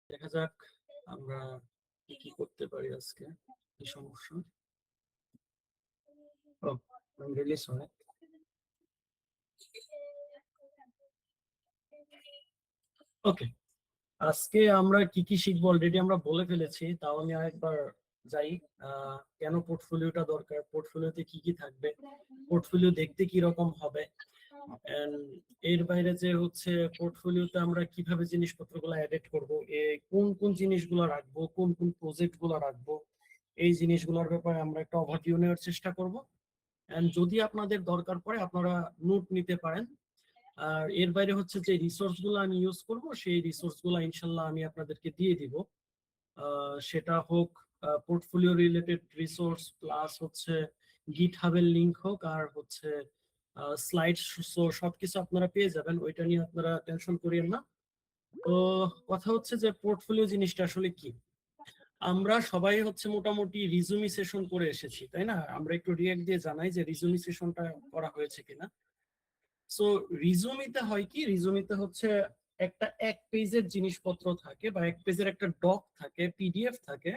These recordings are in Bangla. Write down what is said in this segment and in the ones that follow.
দেখা যাক আমরা কি কি করতে পারি আজকে। কি সমস্যা? ও, I'm really sorry. ওকে, আজকে আমরা কি কি শিখবো অলরেডি আমরা বলে ফেলেছি, তাও আমি আরেকবার যাই। কেন পোর্টফোলিওটা দরকার, পোর্টফোলিওতে কি কি থাকবে, পোর্টফোলিও দেখতে কি রকম হবে, and এর বাইরে যে হচ্ছে পোর্টফোলিওতে আমরা কিভাবে জিনিসপত্রগুলো এডিট করব, কোন কোন জিনিসগুলো রাখবো, কোন কোন প্রজেক্ট গুলো রাখবো, এই জিনিসগুলোর ব্যাপারে আমরা একটা ওভারভিউ নেওয়ার চেষ্টা করব। এন্ড যদি আপনাদের দরকার পড়ে আপনারা নোট নিতে পারেন। আর এর বাইরে হচ্ছে যে রিসোর্স গুলো আমি ইউজ করব, সেই রিসোর্স গুলো ইনশাল্লাহ আমি আপনাদেরকে দিয়ে দিব। সেটা হোক পোর্টফোলিও রিলেটেড রিসোর্স, প্লাস হচ্ছে গিটহাবের লিংক হোক, আর হচ্ছে স্লাইড শো, সবকিছু আপনারা পেয়ে যাবেন, ওইটা নিয়ে আপনারা টেনশন করিয়েন না। তো কথা হচ্ছে যে পোর্টফোলিও জিনিসটা আসলে কি। আমরা সবাই হচ্ছে মোটামুটি রিজুমি সেশন করে এসেছি, তাই না? আমরা একটু রিঅ্যাক্ট দিয়ে জানাই যে রিজুমি সেশনটা করা হয়েছে কিনা। সো রিজুমিতে হয় কি, রিজুমিতে হচ্ছে একটা এক পেজের জিনিসপত্র থাকে বা এক পেজের একটা ডক থাকে, পিডিএফ থাকে।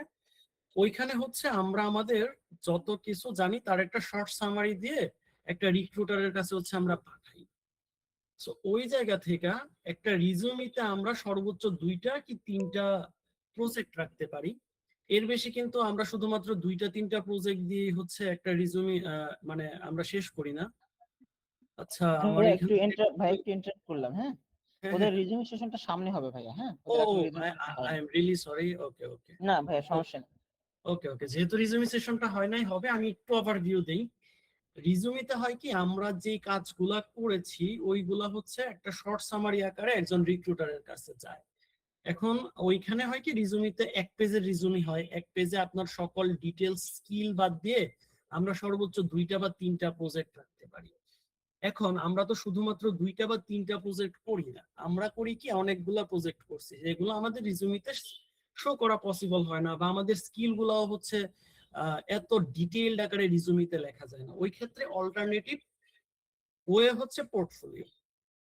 ওইখানে হচ্ছে আমরা আমাদের যত কিছু জানি তার একটা শর্ট সামারি দিয়ে একটা রিক্রুটারের কাছে হচ্ছে আমরা পাঠাই। সো ওই জায়গা থেকে একটা রিজুমিতে আমরা সর্বোচ্চ 2টা কি 3টা প্রজেক্ট রাখতে পারি। এর বেশি কিন্তু আমরা শুধুমাত্র 2টা 3টা প্রজেক্ট দিয়ে হচ্ছে একটা রিজুমি মানে আমরা শেষ করি না। আচ্ছা, আমার ভাইয়া এখান একটু থেকে ভাইয়া একটু ইন্টারাপ্ট করলাম, হ্যাঁ? হ্যাঁ ওদের হ্যাঁ, রিজিউম সেশনটা সামনে হবে ভাইয়া, হ্যাঁ? ও ওদের এখন রিজিউম আই সেশনটা আই হয়নি। Am really sorry. Okay okay না ভাইয়া, সমস্যা নেই। ওকে ওকে, যেহেতু রিজুমি সেশনটা হয় নাই, হবে, আমি একটু ওভারভিউ দেই। রিজুমিতে হয় কি, আমরা যে কাজগুলা করেছি ওইগুলা হচ্ছে একটা শর্ট সামারি আকারে একজন রিক্রুটারের কাছে যায়। এখন ওইখানে হয় কি, রিজুমিতে এক পেজের রিজুমি হয়, এক পেজে আপনার সকল ডিটেলস স্কিল বাদ দিয়ে আমরা সর্বোচ্চ 2টা বা 3টা প্রজেক্ট রাখতে পারি। এখন আমরা তো শুধুমাত্র 2টা বা 3টা প্রজেক্ট করি না, আমরা করি কি অনেকগুলা প্রজেক্ট করছি, যেগুলো আমাদের রিজুমিতে শো করা পসিবল হয় না, বা আমাদের স্কিল গুলাও হচ্ছে এত ডিটেইলড আকারে রিজুমিতে লেখা যায় না। ওই ক্ষেত্রে অল্টারনেটিভ ওয়ে হচ্ছে পোর্টফোলিও।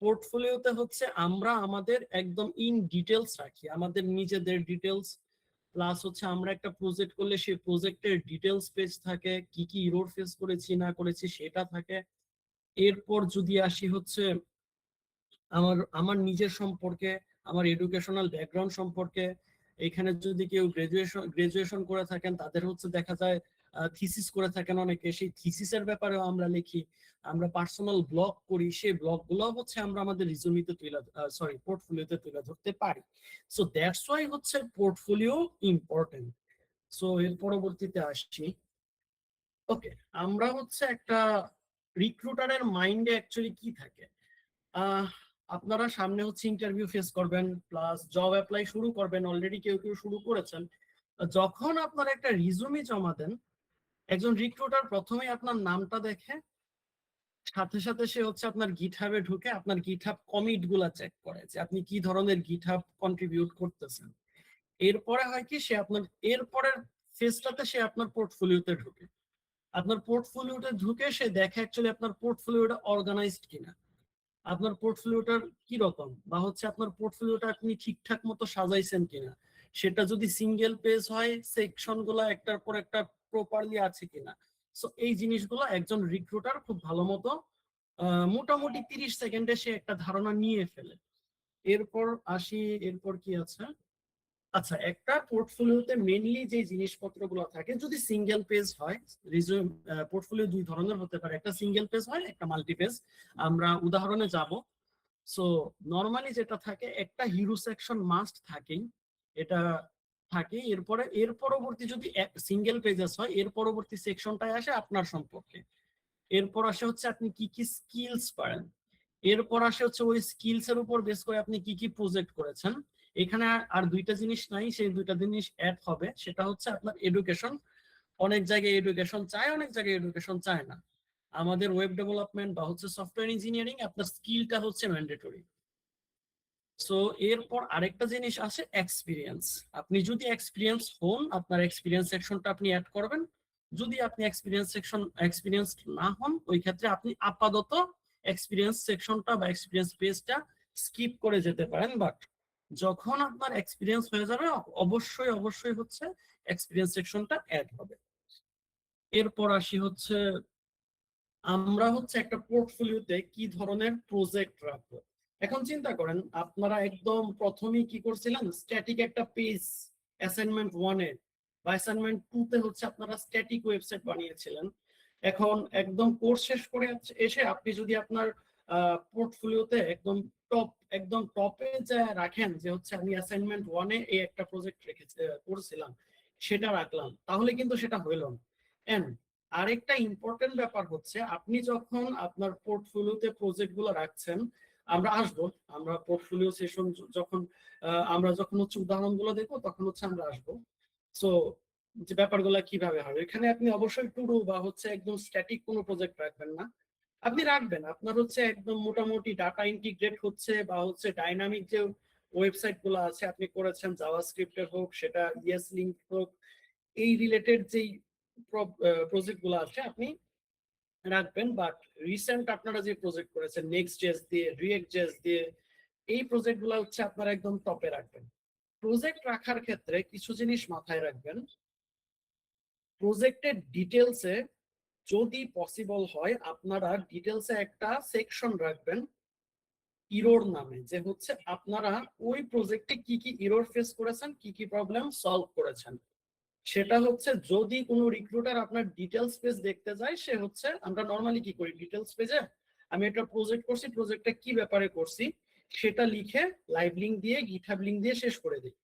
পোর্টফোলিওতে হচ্ছে আমরা আমাদের একদম ইন ডিটেলস রাখি, আমাদের নিজেদের ডিটেলস, প্লাস হচ্ছে আমরা একটা প্রজেক্ট করলে সেই প্রজেক্টের ডিটেলস পেজ থাকে, কি কি ইরর ফেস করেছি না করেছি সেটা থাকে। এরপর যদি আসি হচ্ছে আমার আমার নিজের সম্পর্কে, আমার এডুকেশনাল ব্যাকগ্রাউন্ড সম্পর্কে, এখানে যদি কেউ গ্রাজুয়েশন করে থাকেন তাদের হচ্ছে দেখা যায় থিসিস করে থাকেন অনেকে, সেই থিসিসের ব্যাপারেও আমরা লিখি। আমরা পার্সোনাল ব্লগ করি, সেই ব্লগগুলো হচ্ছে আমরা আমাদের রিজুমিতে পোর্টফোলিওতে তুলে ধরতে পারি। সো দ্যাটস ওয়াই হচ্ছে পোর্টফোলিও ইম্পর্টেন্ট। সো এর পরবর্তীতে আসছি। ওকে, আমরা হচ্ছে একটা রিক্রুটারের মাইন্ডে অ্যাকচুয়ালি কি থাকে। আহ আপনারা সামনে হচ্ছে ইন্টারভিউ ফেস করবেন, প্লাস জব অ্যাপ্লাই শুরু করবেন, অলরেডি কেউ কেউ শুরু করেছেন। যখন আপনারা একটা রিজুমি জমা দেন, একজন রিক্রুটার প্রথমেই আপনার নামটা দেখে, সাথে সাথে সে হচ্ছে আপনার গিটহাবে ঢুকে আপনার গিটহাব কমিট গুলা চেক করে যে আপনি কি ধরনের গিটহাব কন্ট্রিবিউট করতেছেন। এরপরে হয় কি, সে আপনার এরপরের ফেজটাতে সে আপনার পোর্টফোলিওতে ঢুকে, আপনার পোর্টফোলিওতে ঢুকে সে দেখে অ্যাকচুয়ালি আপনার পোর্টফোলিওটা অর্গানাইজড কিনা, আপনার পোর্টফোলিওটার কি রকম, বা হচ্ছে আপনার পোর্টফোলিওটা আপনি ঠিকঠাক মতো সাজাইছেন কিনা, সেটা যদি সিঙ্গেল পেজ হয় সেকশন গুলা একটার পর একটা প্রপারলি আছে কিনা। সো এই জিনিসগুলো একজন রিক্রুটার খুব ভালো মতো মোটামুটি 30 সেকেন্ডে সে একটা ধারণা নিয়ে ফেলে। এরপর আসি, এরপর কি আছে। আচ্ছা, একটা পোর্টফোলিওতে মেইনলি যে জিনিসপত্রগুলো থাকে, যদি সিঙ্গেল পেজ হয়, রিজিউম পোর্টফোলিও 2 ধরনের হতে পারে, একটা সিঙ্গেল পেজ হয়, একটা মাল্টি পেজ। আমরা উদাহরণে যাব। সো নরমালি যেটা থাকে, একটা হিরো সেকশন মাস্ট থাকেই, এটা থাকে। এরপরে এর পরবর্তী যদি সিঙ্গেল পেজেস হয়, এর পরবর্তী সেকশনটায় আসে আপনার সম্পর্কে। এরপর আসে হচ্ছে আপনি কি কি স্কিলস পারেন। এরপর আসে হচ্ছে ওই স্কিলস এর উপর বেস করে আপনি কি কি প্রজেক্ট করেছেন। এখানে আর 2টা জিনিস নাই, সেই 2টা জিনিস অ্যাড হবে, সেটা হচ্ছে আপনার এডুকেশন। অনেক জায়গায় এডুকেশন চায়, অনেক জায়গায় এডুকেশন চায় না। আমাদের ওয়েব ডেভেলপমেন্ট বা হচ্ছে সফটওয়্যার ইঞ্জিনিয়ারিং আপনার স্কিলটা হচ্ছে ম্যান্ডেটরি। সো এরপর আরেকটা জিনিস আছে এক্সপিরিয়েন্স। আপনি যদি এক্সপিরিয়েন্স হন, আপনার এক্সপিরিয়েন্স সেকশনটা আপনি অ্যাড করবেন। যদি আপনি এক্সপিরিয়েন্স না হন, ওই ক্ষেত্রে আপনি আপাতত এক্সপিরিয়েন্স সেকশনটা বা এক্সপিরিয়েন্স পেজটা স্কিপ করে যেতে পারেন। বাট যখন আপনার এক্সপিরিয়েন্স হয়ে যাবে অবশ্যই অবশ্যই হচ্ছে এক্সপিরিয়েন্স সেকশনটা অ্যাড হবে। এরপর আসি হচ্ছে আমরা হচ্ছে একটা পোর্টফোলিওতে কি ধরনের প্রজেক্ট রাখবো। এখন চিন্তা করেন আপনারা একদম প্রথমেই কি করছিলেন, স্ট্যাটিক একটা পেজ অ্যাসাইনমেন্ট 1-এ বা অ্যাসাইনমেন্ট 2-তে হচ্ছে আপনারা স্ট্যাটিক ওয়েবসাইট বানিয়েছিলেন। এখন একদম কোর্স শেষ করে এসে আপনি যদি আপনার পোর্টফোলিওতে একদম টপে যা রাখেন যে হচ্ছে আমি অ্যাসাইনমেন্ট 1-এ এই একটা প্রজেক্ট করছিলাম, সেটা রাখলাম, তাহলে কিন্তু সেটা হইল না। এন্ড আরেকটা ইম্পর্টেন্ট ব্যাপার হচ্ছে আপনি যখন আপনার পোর্টফোলিওতে প্রজেক্ট গুলো রাখছেন, আমরা পোর্টফোলিও সেশন যখন আমরা যখন হচ্ছে উদাহরণগুলো দেখবো তখন হচ্ছে আমরা আসবো। সো যে ব্যাপারগুলো কিভাবে হবে, এখানে আপনি অবশ্যই টুডু বা হচ্ছে একদম স্ট্যাটিক কোনো প্রজেক্ট রাখবেন না। আপনি রাখবেন আপনার হচ্ছে একদম মোটামুটি ডাটা ইন্টিগ্রেট হচ্ছে বা হচ্ছে ডাইনামিক যে ওয়েবসাইট গুলো আছে আপনি করেছেন, জাভাস্ক্রিপ্টের হোক, সেটা ইএস লিঙ্ক হোক, এই রিলেটেড যেই প্রজেক্ট গুলো আছে আপনি রাখবেন। বাট রিসেন্ট আপনারা যে প্রজেক্ট করেছেন নেক্সট জেস দিয়ে, রিয়েক্ট জেস দিয়ে, এই প্রজেক্ট গুলো হচ্ছে আপনারা একদম টপে রাখবেন। প্রজেক্ট রাখার ক্ষেত্রে কিছু জিনিস মাথায় রাখবেন। প্রজেক্টের ডিটেলসে যদি পসিবল হয় আপনারা ডিটেলসে একটা সেকশন রাখবেন ইরোর নামে, যে হচ্ছে আপনারা ওই প্রজেক্টে কি কি ইরোর ফেস করেছেন, কি কি প্রবলেম সলভ করেছেন। সেটা হচ্ছে যদি কোনো রিক্রুটার আপনার ডিটেলস পেজ দেখতে যায়, সে হচ্ছে আমরা নর্মালি কি করি ডিটেলস পেজে আমি একটা প্রজেক্ট করছি, প্রজেক্টটা কি ব্যাপারে করছি সেটা লিখে লাইভ লিঙ্ক দিয়ে গিটহাব লিঙ্ক দিয়ে শেষ করে দিই।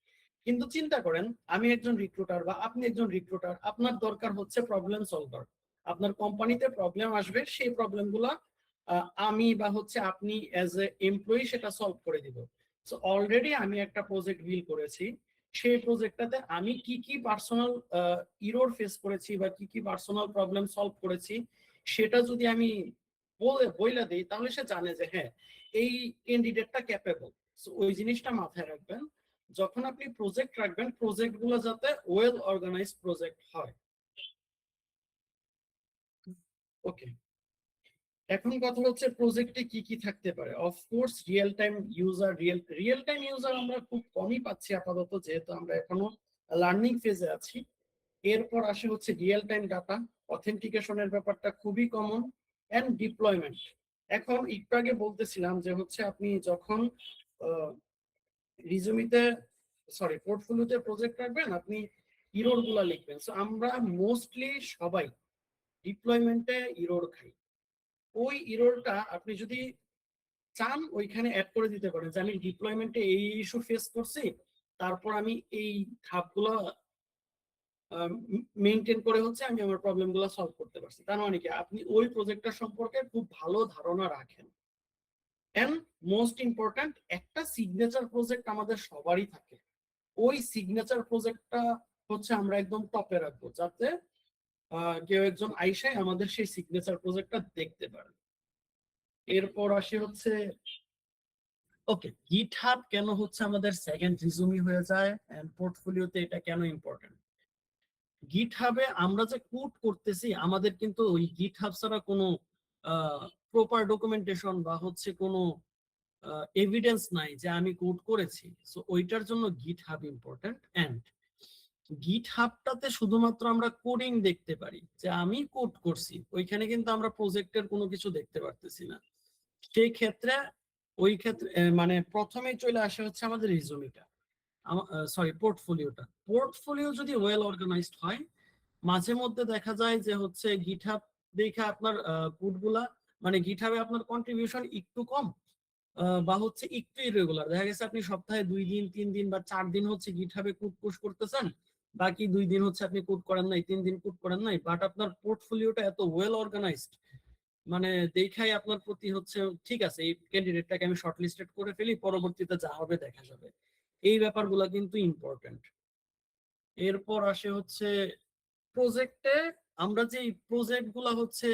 কিন্তু চিন্তা করেন আমি একজন রিক্রুটার বা আপনি একজন রিক্রুটার, আপনার দরকার হচ্ছে প্রবলেম সলভার। আপনার কোম্পানিতে প্রবলেম আসবে, সেই প্রবলেমগুলো আমি বা হচ্ছে আপনি অ্যাজ এ এমপ্লয়ি সেটা সলভ করে দিব। সো অলরেডি আমি একটা প্রজেক্ট বিল করেছি, সেই প্রজেক্টটাতে আমি কি কি পার্সোনাল ইরোর ফেস করেছি বা কি কি পার্সোনাল প্রবলেম সলভ করেছি সেটা যদি আমি বইলা দিই, তাহলে সে জানে যে হ্যাঁ এই ক্যান্ডিডেটটা ক্যাপেবল। সো ওই জিনিসটা মাথায় রাখবেন যখন আপনি প্রজেক্ট রাখবেন, প্রজেক্ট গুলো যাতে ওয়েল অর্গানাইজড প্রজেক্ট হয়। ওকে, এখন কথা হচ্ছে প্রজেক্টে কি কি থাকতে পারে। Of course real time user, real time user আমরা খুব কমই পাচ্ছি আপাতত, যেহেতু আমরা এখনো লার্নিং ফেজে আছি। এরপর আসে হচ্ছে রিয়েল টাইম ডাটা, অথেন্টিকেশনের ব্যাপারটা খুবই কমন, এন্ড ডিপ্লয়মেন্ট। এখন একটু আগে বলতেছিলাম যে হচ্ছে আপনি যখন রিজুমিতে পোর্টফোলিওতে প্রজেক্ট রাখবেন আপনি ইরোর গুলা লিখবেন। সো আমরা মোস্টলি সবাই ডিপ্লয়মেন্টে ইরোর খাই। ওই ইরোরটা আপনি যদি চান ওইখানে অ্যাড করে দিতে পারেন যে আমি ডিপ্লয়মেন্টে এই ইস্যু ফেস করছি, তারপর আমি এই ধাপগুলো মেনটেন করে হচ্ছে আমি আমার প্রবলেম গুলো সলভ করতে পারছি। তার মানে কি আপনি ওই প্রজেক্টটা সম্পর্কে খুব ভালো ধারণা রাখেন। এন্ড মোস্ট ইম্পর্ট্যান্ট, একটা সিগনেচার প্রজেক্ট আমাদের সবারই থাকে। ওই সিগনেচার প্রজেক্টটা হচ্ছে আমরা একদম টপে রাখবো, যাতে কেউ একজন আইসায় আমাদের সেই সিগনেচার প্রজেক্টটা দেখতে পারে। এরপর আসি হচ্ছে ওকে, গিটহাব কেন হচ্ছে আমাদের সেকেন্ড রিজুমি হয়ে যায় এন্ড পোর্টফোলিওতে এটা কেন ইম্পর্টেন্ট। গিটহাবে আমরা যে কোড করতেছি আমাদের কিন্তু ওই গিটহাব ছাড়া কোনো প্রপার ডকুমেন্টেশন বা হচ্ছে কোনো এভিডেন্স নাই যে আমি কোড করেছি। সো ওইটার জন্য গিটহাব ইম্পর্টেন্ট। এন্ড গিটহাবটাতে শুধুমাত্র আমরা কোডিং দেখতে পারি যে আমি কোড করছি, ওইখানে কিন্তু আমরা প্রজেক্টের কোনো কিছু দেখতে পারতেছি না। সেই ক্ষেত্রে ওই ক্ষেত্রে মানে প্রথমেই চলে আসে হচ্ছে আমাদের রিজুমিটা, পোর্টফোলিওটা। পোর্টফোলিও যদি ওয়েল অর্গানাইজড হয়, মাঝে মধ্যে দেখা যায় যে হচ্ছে গিটহাব দেখে আপনার কোডগুলা মানে গিটহাবে আপনার কন্ট্রিবিউশন একটু কম বা হচ্ছে একটু ইরেগুলার, দেখা গেছে আপনি সপ্তাহে 2 দিন 3 দিন বা 4 দিন হচ্ছে গিটহাবে কোড পুশ করতেছেন, বাকি 2 দিন হচ্ছে আপনি কোড করেন নাই, 3 দিন কোড করেন নাই। বাট আপনার পোর্টফোলিওটা এত ওয়েল অর্গানাইজড, মানে দেখাই আপনার প্রতি হচ্ছে ঠিক আছে এই ক্যান্ডিডেটটাকে আমি শর্টলিস্টেড করে ফেলি, পরবর্তীতে যা হবে দেখা যাবে। এই ব্যাপারগুলো কিন্তু ইম্পর্টেন্ট। এরপর আসে হচ্ছে প্রজেক্টে আমরা যে প্রজেক্ট গুলা হচ্ছে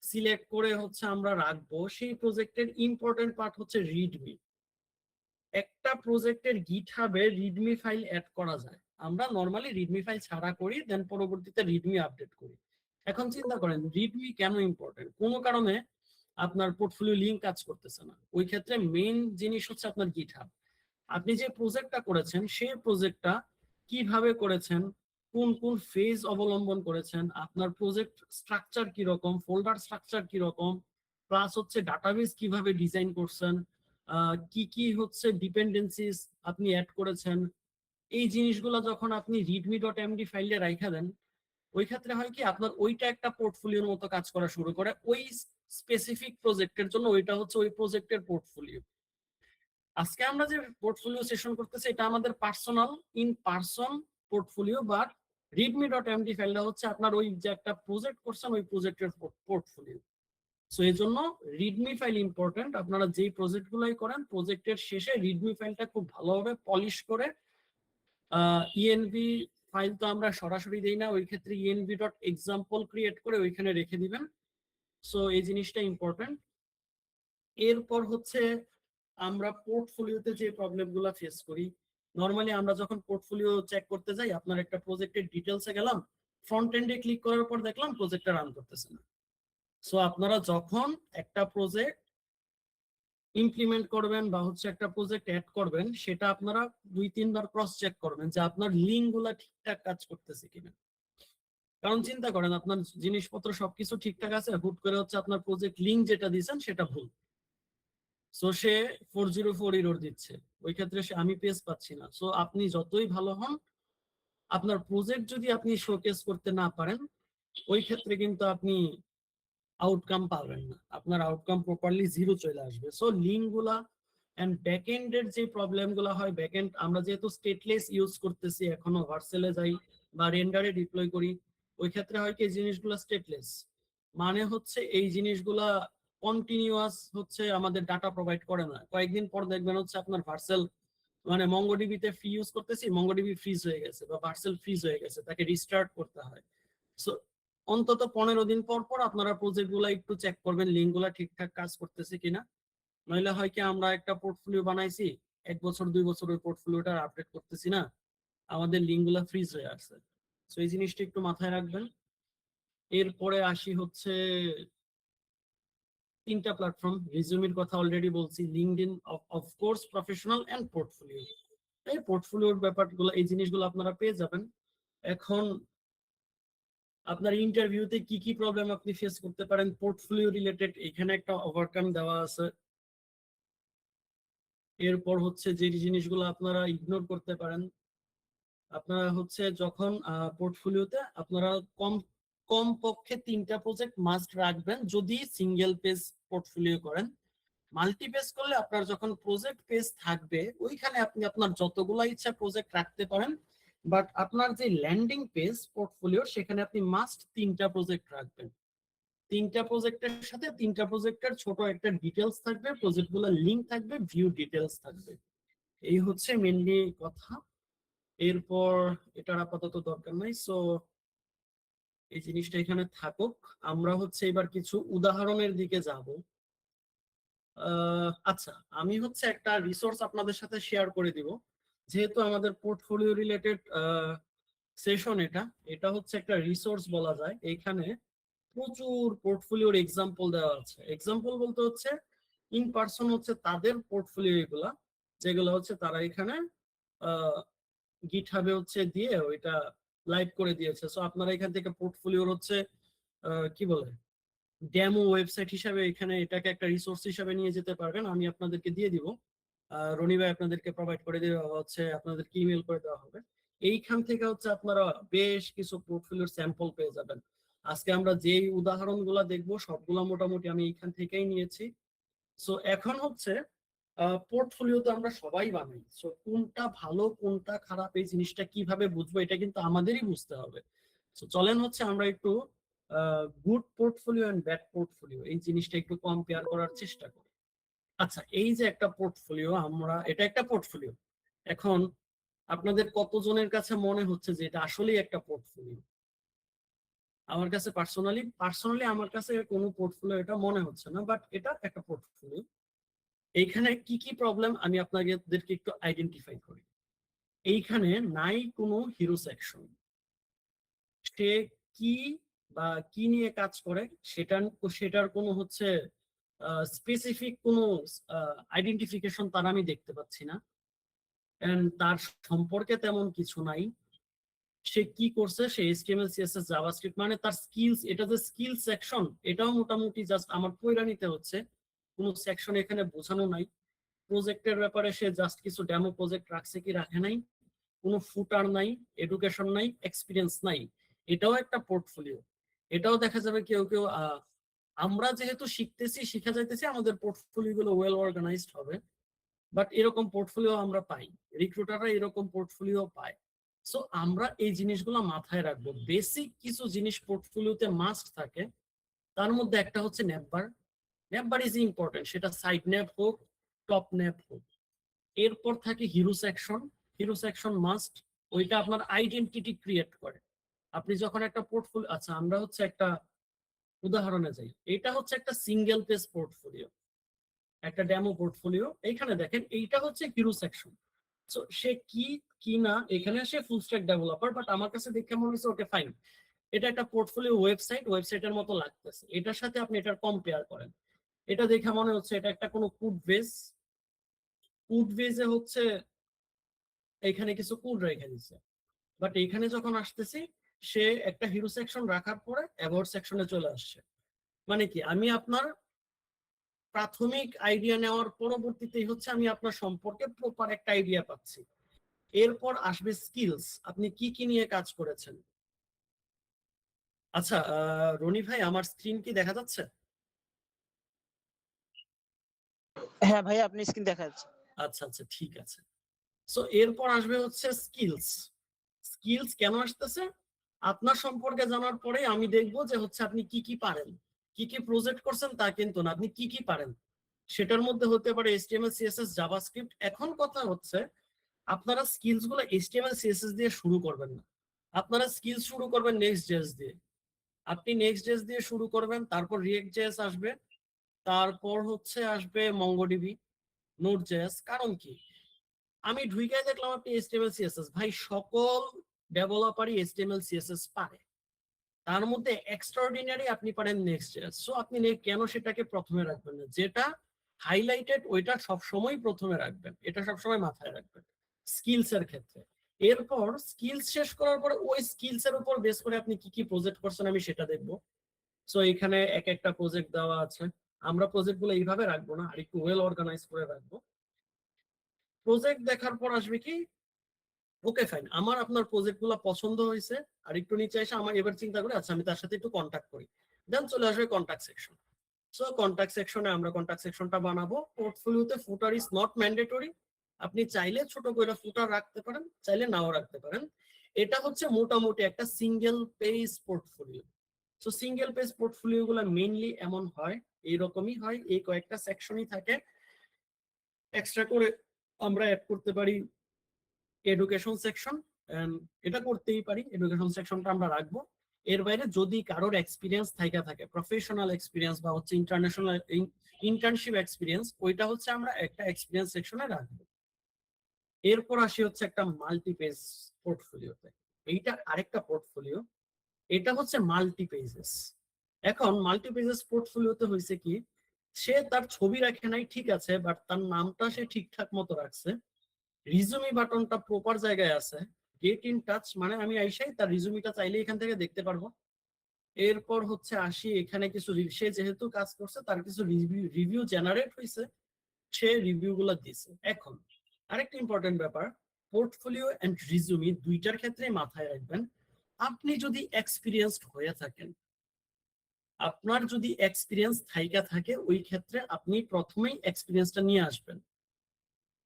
সিলেক্ট করে হচ্ছে আমরা রাখবো, সেই প্রজেক্টের ইম্পর্টেন্ট পার্ট হচ্ছে রিডমি। একটা প্রজেক্টের গিটহাবে রিডমি ফাইল অ্যাড করা যায়। আমরা নরমালি রিডমি ফাইল ছাড়া করি, দেন পরবর্তীতে রিডমি আপডেট করি। এখন চিন্তা করেন রিডমি কেন ইম্পর্টেন্ট। কোনো কারণে আপনার পোর্টফোলিও লিঙ্ক কাজ করতেছে না, ওই ক্ষেত্রে মেইন জিনিস হচ্ছে আপনার গিটহাব। আপনি যে প্রজেক্টটা করেছেন সেই প্রজেক্টটা কিভাবে করেছেন, কোন কোন ফেজ অবলম্বন করেছেন, আপনার প্রজেক্ট স্ট্রাকচার কি রকম, ফোল্ডার স্ট্রাকচার কি রকম, প্লাস হচ্ছে ডাটাবেস কিভাবে ডিজাইন করছেন, কি কি হচ্ছে ডিপেন্ডেন্সিস আপনি অ্যাড করেছেন। এই জিনিসগুলো যখন আপনি readme.md ফাইলে রাইখা দেন, ওই ক্ষেত্রে হয় কি আপনার ওইটা একটা পোর্টফোলিওর মতো কাজ করা শুরু করে। ওই স্পেসিফিক প্রজেক্টের জন্য ওইটা হচ্ছে ওই প্রজেক্টের পোর্টফোলিও। আজকে আমরা যে পোর্টফোলিও সেশন করতেছি এটা আমাদের personal in person portfolio, but readme.md ফাইলটা হচ্ছে আপনার ওই যে একটা প্রজেক্ট করছেন ওই প্রজেক্টের পোর্টফোলিও। সো এই জন্য রিডমি ফাইল ইম্পর্টেন্ট। আপনারা যেই প্রজেক্ট গুলাই করেন প্রজেক্টের শেষে রিডমি ফাইলটা খুব ভালোভাবে পলিশ করে, ইএনভি ফাইল তো আমরা সরাসরি দেই না, ওই ক্ষেত্রে ইএনভি ডট এক্সাম্পল ক্রিয়েট করে ওইখানে রেখে দিবেন। সো এই জিনিসটা ইম্পর্টেন্ট। এরপর হচ্ছে আমরা পোর্টফোলিওতে যে প্রবলেমগুলো ফেস করি, নর্মালি আমরা যখন পোর্টফোলিও চেক করতে যাই, আপনার একটা প্রজেক্টের ডিটেলসে গেলাম, ফ্রন্ট এন্ডে ক্লিক করার পর দেখলাম প্রজেক্টটা রান করতেছে না। সো আপনারা যখন একটা প্রজেক্ট ইমপ্লিমেন্ট করবেন বা হচ্ছে একটা প্রজেক্ট অ্যাড করবেন, সেটা আপনারা 2-3 বার ক্রস চেক করবেন যে আপনার লিঙ্ক গুলা ঠিকঠাক কাজ করতেছে কিনা। কারণ চিন্তা করেন আপনার জিনিসপত্র সবকিছু ঠিকঠাক আছে, হুট করে হচ্ছে আপনার প্রজেক্ট লিঙ্ক যেটা দিয়েছেন সেটা ভুল। সো সে 404 এরর দিচ্ছে, ওই ক্ষেত্রে আমি পেজ পাচ্ছি না। সো আপনি যতই ভালো হন, আপনার প্রজেক্ট যদি আপনি শোকেস করতে না পারেন, ওই ক্ষেত্রে কিন্তু আপনি আউটকাম পাবেন না, আপনার আউটকাম প্রপারলি জিরো চলে আসবে। সো লিঙ্ক গুলা এন্ড ব্যাকএন্ডের যে প্রবলেম গুলা হয়, ব্যাকএন্ড আমরা যেহেতু স্টেটলেস ইউজ করতেছি, এখনো ভার্সেলে যাই বা রেন্ডারে ডিপ্লয় করি, ওই ক্ষেত্রে হয় কি এই জিনিসগুলো স্টেটলেস, মানে হচ্ছে এই জিনিসগুলা কন্টিনিউয়াস হচ্ছে আমাদের ডাটা প্রোভাইড করে না। কয়েকদিন পর দেখবেন হচ্ছে আপনার ভার্সেল, মানে মঙ্গোডিবিতে ফ্রি ইউজ করতেছি, মঙ্গোডিবি ফ্রিজ হয়ে গেছে বা ভার্সেল ফ্রিজ হয়ে গেছে, তাকে রিস্টার্ট করতে হয়। সো অন্তত 15 দিন পর পর আপনারা প্রজেক্ট গুলা একটু চেক করবেন লিঙ্ক গুলা ঠিকঠাক কাজ করতেছে কিনা। নইলে হয় কি আমরা একটা পোর্টফোলিও বানাইছি, 1 বছর 2 বছর ওই পোর্টফোলিওটা আপডেট করতেছি না, আমাদের লিঙ্ক গুলা ফ্রিজ হয়ে আসছে। সো এই জিনিসটা একটু মাথায় রাখবেন। এরপরে আসি হচ্ছে 3টা প্ল্যাটফর্ম, রিজিউমের কথা অলরেডি বলছি, LinkedIn, of course professional and portfolio. এই পোর্টফোলিওর ব্যাপারগুলো, এই জিনিসগুলো আপনারা পেয়ে যাবেন। এখন আপনার ইন্টারভিউতে কি কি প্রবলেম আপনি ফেস করতে পারেন পোর্টফোলিও রিলেটেড, এখানে একটা ওভারকাম দেওয়া আছে। এরপর হচ্ছে যে জিনিসগুলো আপনারা ইগনোর করতে পারেন, আপনারা হচ্ছে যখন পোর্টফোলিওতে আপনারা কম কম পক্ষে 3টা প্রজেক্ট মাস্ট রাখবেন যদি সিঙ্গেল পেজ পোর্টফোলিও করেন। মাল্টি পেজ করলে আপনার যখন প্রজেক্ট পেজ থাকবে ওইখানে আপনি আপনার যতগুলা ইচ্ছা প্রজেক্ট রাখতে পারেন, বাট আপনার যে ল্যান্ডিং পেজ পোর্টফোলিও সেখানে আপনি মাস্ট 3টা প্রজেক্ট রাখবেন। 3টা প্রজেক্টের সাথে 3টা প্রজেক্টের ছোট একটা ডিটেলস থাকবে, প্রজেক্টগুলো লিংক থাকবে, ভিউ ডিটেলস থাকবে। এই হচ্ছে মেনলি কথা। এরপর এটার আপাতত দরকার নাই, সো এই জিনিসটা এখানে থাকুক। আমরা হচ্ছে এবার কিছু উদাহরণের দিকে যাব। আচ্ছা, আমি হচ্ছে একটা রিসোর্স আপনাদের সাথে শেয়ার করে দিব, যেহেতু আমাদের পোর্টফোলিও রিলেটেড সেশন, এটা এটা হচ্ছে একটা রিসোর্স বলা যায়। এইখানে প্রচুর পোর্টফোলিওর এক্সাম্পল দেওয়া আছে। এক্সাম্পল বলতে হচ্ছে ইন পার্সন হচ্ছে তাদের পোর্টফোলিও এগুলা, যেগুলো হচ্ছে তারা এখানে গিটহাবে হচ্ছে দিয়ে ওইটা লাইভ করে দিয়েছে। সো আপনারা এখান থেকে পোর্টফোলিওর হচ্ছে কি বলে ডেমো ওয়েবসাইট হিসাবে এখানে এটাকে একটা রিসোর্স হিসাবে নিয়ে যেতে পারবেন। আমি আপনাদেরকে দিয়ে দিব, রনি ভাই আপনাদেরকে প্রোভাইড করে দেওয়া হচ্ছে, আপনাদেরকে ইমেল করে দেওয়া হবে। এইখান থেকে হচ্ছে আপনারা বেশ কিছু পোর্টফোলিওর স্যাম্পল পেয়ে যাবেন। আজকে আমরা যেই উদাহরণগুলো দেখবো সবগুলা মোটামুটি আমি এইখান থেকেই নিয়েছি। সো এখন হচ্ছে পোর্টফোলিও তো আমরা সবাই বানাই, সো কোনটা ভালো কোনটা খারাপ এই জিনিসটা কিভাবে বুঝবো, এটা কিন্তু আমাদেরই বুঝতে হবে। সো চলেন হচ্ছে আমরা একটু good portfolio and bad portfolio এই জিনিসটা একটু কম্পেয়ার করার চেষ্টা করি। আচ্ছা, এই যে একটা পোর্টফোলিও, আমরা এটা একটা পোর্টফোলিও, এখন আপনাদের কতজনের কাছে মনে হচ্ছে যে এটা আসলেই একটা পোর্টফোলিও? আমার কাছে পার্সোনালি আমার কাছে কোনো পোর্টফোলিও এটা মনে হচ্ছে না, বাট এটা একটা পোর্টফোলিও। এইখানে কি কি প্রবলেম আমি আপনাদেরকে একটু আইডেন্টিফাই করি। এইখানে নাই কোনো হিরো সেকশন, সে কি বা কি নিয়ে কাজ করে সেটার কোনো হচ্ছে স্পেসিফিক কোনো আইডেন্টিফিকেশন তার আমি দেখতে পাচ্ছি না। এন্ড তার সম্পর্কে তেমন কিছু নাই। সে কি করছে, সে HTML CSS জাভাস্ক্রিপ্ট, মানে তার স্কিলস, এটা যে স্কিল সেকশন এটাও মোটামুটি জাস্ট আমার পয়রা নিতে হচ্ছে, কোনো সেকশন এখানে বোঝানো নাই। প্রজেক্টের ব্যাপারে সে জাস্ট কিছু ডেমো প্রজেক্ট রাখছে কি রাখে নাই, কোনো ফুটার নাই, এডুকেশন নাই, এক্সপিরিয়েন্স নাই। এটাও একটা পোর্টফোলিও। এটাও দেখা যাবে কেউ কেউ আমরা যেহেতু শিখতেছি, শিখা যাইতেছি, আমাদের পোর্টফোলিও গুলো ওয়েল অর্গানাইজড হবে, বাট এরকম পোর্টফোলিও আমরা পাই, রিক্রুটাররা এরকম পোর্টফোলিও পায়। সো আমরা এই জিনিসগুলো মাথায় রাখবো। বেসিক কিছু জিনিস পোর্টফোলিওতে মাস্ট থাকে, তার মধ্যে একটা হচ্ছে নেপবার। নেপবার ইজ ইম্পর্টেন্ট, সেটা সাইড ন্যাপ হোক, টপ ন্যাপ হোক। এরপর থাকে hero section. Hero section must, ওইটা আপনার আইডেন্টিটি ক্রিয়েট করে। আপনি যখন একটা পোর্টফোলিও, আচ্ছা আমরা হচ্ছে একটা উদাহরণে যাই, এটা হচ্ছে একটা সিঙ্গেল পেজ পোর্টফোলিও, একটা ডেমো পোর্টফোলিও। এইখানে দেখেন এইটা হচ্ছে হিরো সেকশন। সো সে কি কি না, এখানে সে ফুল স্ট্যাক ডেভেলপার, বাট আমার কাছে দেখে মনে হচ্ছে ওকে ফাইন, এটা একটা পোর্টফোলিও ওয়েবসাইটের মতো লাগতেছে। এটার সাথে আপনি এটার কম্পেয়ার করেন, এটা দেখে মনে হচ্ছে এটা একটা কোনো কুড বেজে হচ্ছে এখানে কিছু কোড রেখে দিচ্ছে। বাট এখানে যখন আসতেছি, সে একটা হিরো সেকশন রাখার পরে অ্যাবাউট সেকশনে চলে আসছে। মানে কি, আমি আপনার প্রাথমিক আইডিয়া নেওয়ার পরবর্তীতেই হচ্ছে আমি আপনার সম্পর্কে প্রপার একটা আইডিয়া পাচ্ছি। এরপর আসবে স্কিলস, আপনি কি কি নিয়ে কাজ করেছেন। আচ্ছা রনি ভাই, আমার স্ক্রিন কি দেখা যাচ্ছে? হ্যাঁ ভাই, আপনি স্ক্রিন দেখা যাচ্ছে। আচ্ছা আচ্ছা, ঠিক আছে। সো এরপর আসবে হচ্ছে স্কিলস। স্কিলস কেন আসতেছে, আপনার সম্পর্কে জানার পরে আমি দেখবো যে হচ্ছে আপনি কি কি পারেন। কি কি প্রজেক্ট করছেন তা কিন্তু না, আপনি কি কি পারেন। সেটার মধ্যে হতে পারে HTML CSS জাভাস্ক্রিপ্ট। এখন কথা হচ্ছে, আপনারা স্কিলস গুলো HTML CSS দিয়ে শুরু করবেন না, আপনারা স্কিলস শুরু করবেন নেক্সট.js দিয়ে। আপনি নেক্সট.js দিয়ে শুরু করবেন, তারপর React.js আসবে, তারপর হচ্ছে আসবে MongoDB, Node.js। কারণ কি, আমি ঢুইকাই দেখলাম আপনি HTML CSS, ভাই সকল ডেভেলপারই HTML CSS পারে, তার মধ্যে এক্সট্রাঅর্ডিনারি আপনি পারেন নেক্সট.js। সো আপনি কেন সেটাকে প্রথমে রাখবেন না, যেটা হাইলাইটেড ওইটা সবসময় প্রথমে রাখবেন, এটা সবসময় মাথায় রাখবেন স্কিলস এর ক্ষেত্রে। এরপর স্কিলস শেষ করার পরে ওই স্কিলস এর উপর বেস করে আপনি কি কি প্রজেক্ট করছেন আমি সেটা দেখবো। সো এখানে এক একটা প্রজেক্ট দেওয়া আছে, আমরা প্রজেক্ট গুলো এইভাবে রাখবো না, আর একটু ওয়েল অর্গানাইজ করে রাখবো। প্রজেক্ট দেখার পর আসবে কি, ওকে ফাইন, আমার আপনার প্রজেক্ট গুলো পছন্দ হয়েছে, আর একটু নিচে এসে আমার এবার চিন্তা করে আচ্ছা আমি তার সাথে একটু কন্ট্যাক্ট করি, দেন চলে আসবে কন্ট্যাক্ট সেকশন। সো কন্ট্যাক্ট সেকশনে আমরা কন্ট্যাক্ট সেকশনটা বানাবো। পোর্টফোলিওতে ফুটার ইজ নট ম্যান্ডেটরি, আপনি চাইলে ছোট করে ফুটার রাখতে পারেন, চাইলে নাও রাখতে পারেন। এটা হচ্ছে মোটামুটি একটা single page portfolio. So single page portfolio গুলো মেইনলি এমন হয়, এইরকমই হয়, এই কয়েকটা সেকশনই থাকে। এক্সট্রা করে আমরা অ্যাড করতে পারি এডুকেশন সেকশন, এটা করতেই পারি, এডুকেশন সেকশনটা আমরা রাখবো। এর বাইরে যদি কারোর এক্সপিরিয়েন্স থাকে, প্রফেশনাল এক্সপিরিয়েন্স বা হচ্ছে ইন্টারন্যাশনাল ইন্টার্নশিপ এক্সপিরিয়েন্স, ওইটা হচ্ছে আমরা একটা এক্সপিরিয়েন্স সেকশনে রাখবো। এরপর আসি হচ্ছে একটা মাল্টি পেজ পোর্টফোলিওতে। এইটা আরেকটা পোর্টফোলিও, এটা হচ্ছে মাল্টি পেজেস। এখন মাল্টি পেজেস পোর্টফোলিওতে হয়েছে কি, সে তার ছবি রাখে নাই ঠিক আছে, বাট তার নামটা সে ঠিকঠাক মতো রাখছে, রিজুমি বাটনটা প্রপার জায়গায় আছে, গেট ইন টাচ মানে আমি আইসাই তার রিজুমিটা চাইলে এখান থেকে দেখতে পারবো। এরপর হচ্ছে আসি এখানে কিছু সে যেহেতু কাজ করছে তার কিছু রিভিউ জেনারেট হয়েছে, সে রিভিউ গুলা দিছে। এখন আরেকটা ইম্পর্টেন্ট ব্যাপার, পোর্টফোলিও এন্ড রিজুমি দুইটার ক্ষেত্রে মাথায় রাখবেন, আপনি যদি এক্সপিরিয়েন্সড হয়ে থাকেন, আপনার যদি এক্সপিরিয়েন্স থাইকা থাকে, ওই ক্ষেত্রে আপনি প্রথমেই এক্সপিরিয়েন্সটা নিয়ে আসবেন।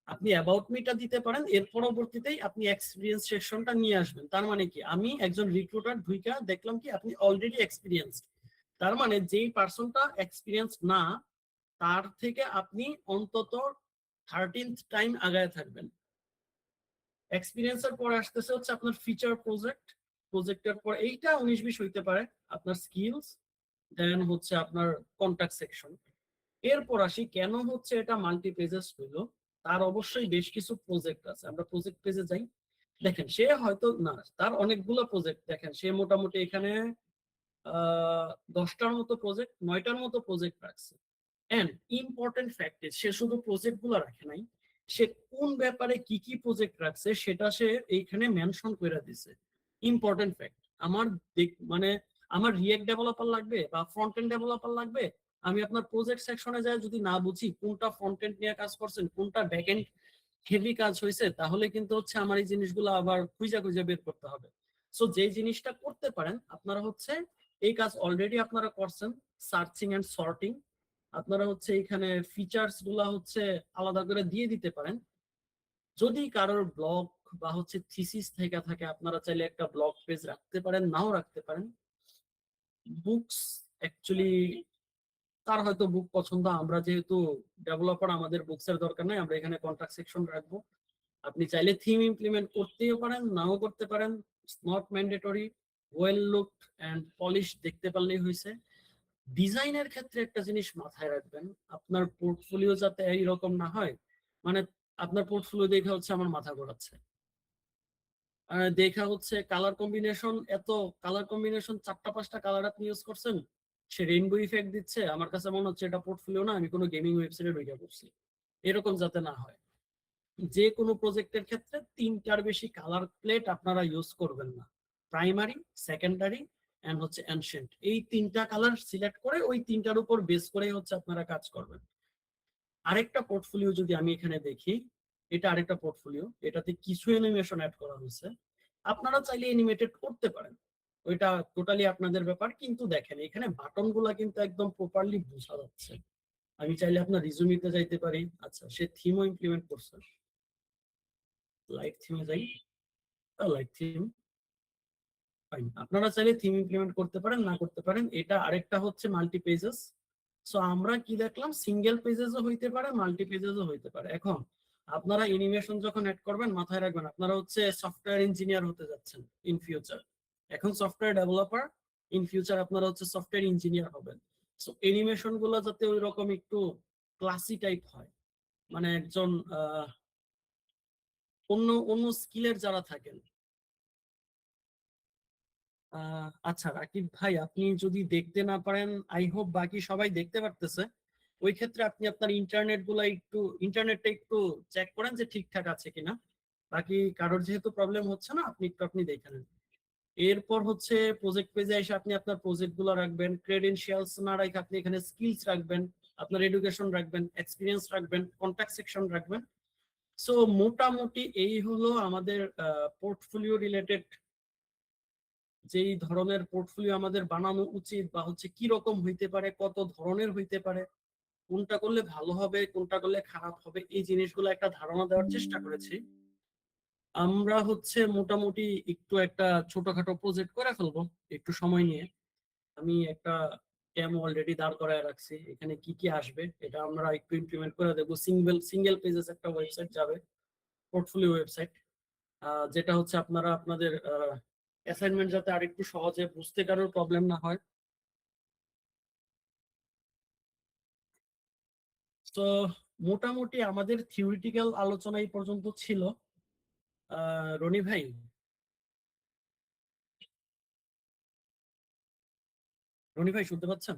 আপনি অ্যাবাউট মিটা দিতে পারেন, এর পরবর্তীতেই আপনি এক্সপিরিয়েন্স সেকশনটা নিয়ে আসবেন। তার মানে কি, আমি একজন রিক্রুটার ঢুইকা দেখলাম কি আপনি অলরেডি এক্সপিরিয়েন্সড, তার মানে যেই পার্সনটা এক্সপিরিয়েন্স না, তার থেকে আপনি অন্তত 13th টাইম আগায় থাকবেন। এক্সপিরিয়েন্সের পর আসতেছে হচ্ছে আপনার ফিচার প্রজেক্ট, প্রজেক্টের পর এইটা 19-20 হইতে পারে আপনার স্কিলস, দেন হচ্ছে আপনার কন্টাক্ট সেকশন। এরপর আসি কেন হচ্ছে এটা মাল্টি পেজেস হইলো, তার অবশ্যই বেশ কিছু প্রজেক্ট আছে। আমরা প্রজেক্ট পেজে যাই, দেখেন সে হয়তো না, তার অনেকগুলো প্রজেক্ট, দেখেন সে মোটামুটি এখানে 10টার মতো প্রজেক্ট, 9টার মতো প্রজেক্ট রাখছে। এন্ড ইম্পর্টেন্ট ফ্যাক্ট, সে শুধু প্রজেক্ট গুলো রাখে নাই, সে কোন ব্যাপারে কি কি প্রজেক্ট রাখছে সেটা সে এইখানে মেনশন করে দিছে। Important fact. মানে আমার রিয়েক্ট ডেভেলপার লাগবে বা ফ্রন্ট এন্ড ডেভেলপার লাগবে, আমি আপনার প্রজেক্ট সেকশনে যাই যদি না বুঝি কোনটা ফ্রন্ট এন্ড নিয়ে কাজ করছেন, কোনটা ব্যাক এন্ড হেভি কাজ হয়েছে, তাহলে কিন্তু হচ্ছে আমার এই জিনিসগুলো আবার খুঁজে খুঁজে বের করতে হবে। সো যে জিনিসটা করতে পারেন আপনারা হচ্ছে, এই কাজ অলরেডি আপনারা করছেন, সার্চিং এন্ড সর্টিং। আপনারা হচ্ছে এখানে ফিচার্স গুলা হচ্ছে আলাদা করে দিয়ে দিতে পারেন। যদি কারোর ব্লগ বা হচ্ছে থিসিস থেকে থাকে, আপনারা চাইলে একটা ব্লগ পেজ রাখতে পারেন, নাও রাখতে পারেন। বুকস অ্যাকচুয়ালি তার হয়তো বুক পছন্দ, আমরা যেহেতু ডেভেলপার আমাদের বুকসের দরকার নাই, আমরা এখানে কন্ট্যাক্ট সেকশন রাখবো। আপনি চাইলে থিম ইমপ্লিমেন্ট করতেও পারেন, নাও করতে পারেন, not mandatory. Well looked and polish দেখতে পারলেই হয়েছে। ডিজাইনের ক্ষেত্রে একটা জিনিস মাথায় রাখবেন, আপনার পোর্টফোলিও যাতে এইরকম না হয়, মানে আপনার পোর্টফোলিও দেখা হচ্ছে আমার মাথা ঘোরাচ্ছে, দেখা হচ্ছে কালার কম্বিনেশন, এত কালার কম্বিনেশন, 4টা 5টা কালার আপনি ইউজ করছেন, সে রেইনবো ইফেক্ট দিচ্ছে, আমার কাছে মনে হচ্ছে এটা পোর্টফোলিও না, আমি কোনো গেমিং ওয়েবসাইটে ঢুকে পড়ছি। এরকম যাতে না হয়। যে কোনো প্রজেক্টের ক্ষেত্রে 3টার বেশি কালার প্লেট আপনারা ইউজ করবেন না। প্রাইমারি, সেকেন্ডারি এন্ড হচ্ছে অ্যানশিয়েন্ট, এই 3টা কালার সিলেক্ট করে ওই 3টার উপর বেস করেই হচ্ছে আপনারা কাজ করবেন। আরেকটা পোর্টফোলিও যদি আমি এখানে দেখি, এটা আরেকটা পোর্টফোলিও, এটাতে কিছু অ্যানিমেশন অ্যাড করা হয়েছে। আপনারা চাইলে অ্যানিমেটেড করতে পারেন, ওইটা টোটালি আপনাদের ব্যাপার। কিন্তু দেখেন এখানে বাটন গুলা কিন্তু একদম প্রপারলি বোঝা যাচ্ছে। আমি চাইলে আপনার রিজুমিতে যাইতে পারি। আচ্ছা, সে থিমও ইমপ্লিমেন্ট করছে, লাইট থিমে যাই, লাইট থিম ফাইন। আপনারা চাইলে থিম ইমপ্লিমেন্ট করতে পারেন, না করতে পারেন। এটা আরেকটা হচ্ছে মাল্টি পেজেস। সো আমরা কি দেখলাম, সিঙ্গেল পেজেসও হইতে পারে, মাল্টি পেজেসও হইতে পারে। এখন আপনারা অ্যানিমেশন যখন অ্যাড করবেন, মাথায় রাখবেন আপনারা হচ্ছে সফটওয়্যার ইঞ্জিনিয়ার হতে যাচ্ছেন ইন ফিউচার। এখন সফটওয়্যার ডেভেলপার, ইন ফিউচার আপনারা হচ্ছে সফটওয়্যার ইঞ্জিনিয়ার হবেন। সো অ্যানিমেশন গুলো যাতে ওই রকম একটু ক্লাসি টাইপ হয়, মানে একজন অন্য অন্য স্কিলের যারা থাকেন। আচ্ছা রাকিব ভাই, আপনি যদি দেখতে না পারেন, আই হোপ বাকি সবাই দেখতে পারতেছে। ওই ক্ষেত্রে আপনি আপনার ইন্টারনেটটা একটু চেক করেন যে ঠিকঠাক আছে কিনা। বাকি কারোর যেহেতু প্রবলেম হচ্ছে না, আপনি দেখে নেন। এরপর হচ্ছে প্রজেক্ট পেজে এসে আপনি আপনার প্রজেক্ট গুলো রাখবেন। ক্রেডেনশিয়ালস না রাখে আপনি এখানে স্কিলস রাখবেন, আপনার এডুকেশন রাখবেন, এক্সপিরিয়েন্স রাখবেন, কন্ট্যাক্ট সেকশন রাখবেন। সো মোটামুটি এই হলো আমাদের পোর্টফোলিও রিলেটেড, যেই ধরনের পোর্টফোলিও আমাদের বানানো উচিত বা হচ্ছে কি রকম হইতে পারে, কত ধরনের হইতে পারে, কোনটা করলে ভালো হবে, কোনটা করলে খারাপ হবে, এই জিনিসগুলো একটা ধারণা দেওয়ার চেষ্টা করেছি। আমরা হচ্ছে মোটামুটি একটু একটা ছোটখাটো প্রজেক্ট করে ফেলবো একটু সময় নিয়ে। আমি একটা ক্যাম অলরেডি দাঁড় করায় রাখছি, এখানে কি কি আসবে এটা আমরা একটু ইমপ্লিমেন্ট করে দেবো। সিঙ্গেল পেজেস একটা ওয়েবসাইট যাবে, পোর্টফোলিও ওয়েবসাইট, যেটা হচ্ছে আপনারা আপনাদের অ্যাসাইনমেন্ট যাতে আরেকটু সহজে বুঝতে কারোর প্রবলেম না হয়। তো মোটামুটি আমাদের থিওরিটিক্যাল আলোচনা এই পর্যন্ত ছিল। রনি ভাই, রনি ভাই শুনতে পাচ্ছেন?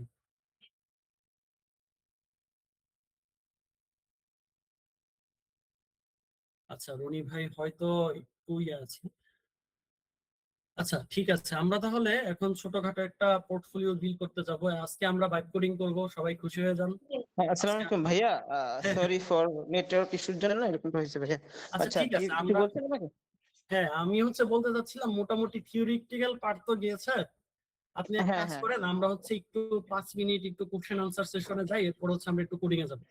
আচ্ছা, রনি ভাই হয়তো একটু ইয়ে আছে। আচ্ছা ঠিক আছে, আমরা তাহলে এখন ছোটখাটো একটা পোর্টফোলিও বিল করতে যাব। আজকে আমরা ভাইব কোডিং করব, সবাই খুশি হয়ে যান। হ্যাঁ, আসসালামু আজকে আলাইকুম ভাইয়া। হ্যাঁ হ্যাঁ, সরি ফর নেটওয়ার্ক ইস্যুর জন্য না এরকমটা হয়েছে ভাইয়া। আচ্ছা আচ্ছা, ঠিক কি আছে। কিছু আমরা বলছেন আমাকে? হ্যাঁ, আমি হচ্ছে বলতে চাচ্ছিলাম মোটামুটি থিওরিটিক্যাল পার্ট তো গিয়েছে। আপনি এক হ্যাঁ কাজ হ্যাঁ। করেন, আমরা হচ্ছে একটু 5 মিনিট একটু কোশ্চেন আনসার সেশনে যাই, এরপর হচ্ছে আমরা একটু কোডিং এ যাবো।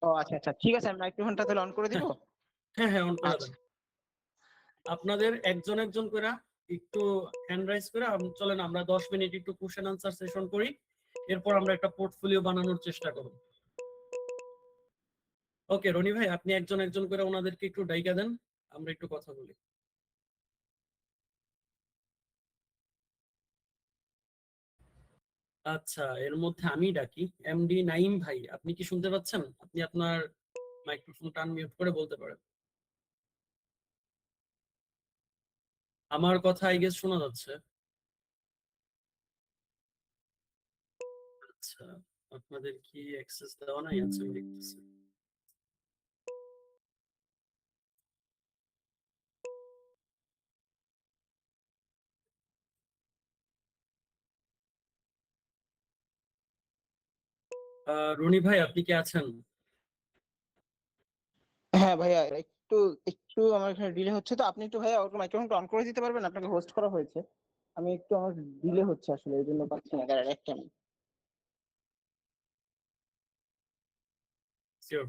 ও আচ্ছা আচ্ছা, ঠিক আছে, আমি মাইক্রোফোনটা তাহলে অন করে দিব। হ্যাঁ হ্যাঁ হ্যাঁ, অন করে আচ্ছা। দেন। আপনাদের একজন একজন করে একটু হ্যান্ড রাইজ করে চলেন আমরা 10 মিনিট একটু কোশ্চেন আনসার সেশন করি, এরপর আমরা একটা পোর্টফোলিও বানানোর চেষ্টা করব। ওকে রনি ভাই, আপনি একজন একজন করে ওনাদেরকে একটু ডাইকা দেন, আমরা একটু কথা বলি। আচ্ছা, এর মধ্যে আমি ডাকি এমডি নাইম ভাই, আপনি কি শুনতে পাচ্ছেন? আপনি আপনার মাইক্রোফোনটা আনমিউট করে বলতে পারেন। আমার কথা আই গেস শোনা যাচ্ছে। আচ্ছা, আপনাদের কি অ্যাক্সেস দেওয়া নাই? আচ্ছা, আমি দেখতেছি। রনি ভাই, আপনি কি আছেন? হ্যাঁ ভাইয়া, একটু একটু আমার এখানে ডিলে হচ্ছে, তো আপনি একটু ভাইয়া ওর মাইক্রোফোনটা অন করে দিতে পারবেন? আপনাকে হোস্ট করা হয়েছে। আমি একটু আমার ডিলে হচ্ছে আসলে, এই জন্য পাচ্ছি না, দাঁড়ান একটা minute। শিওর।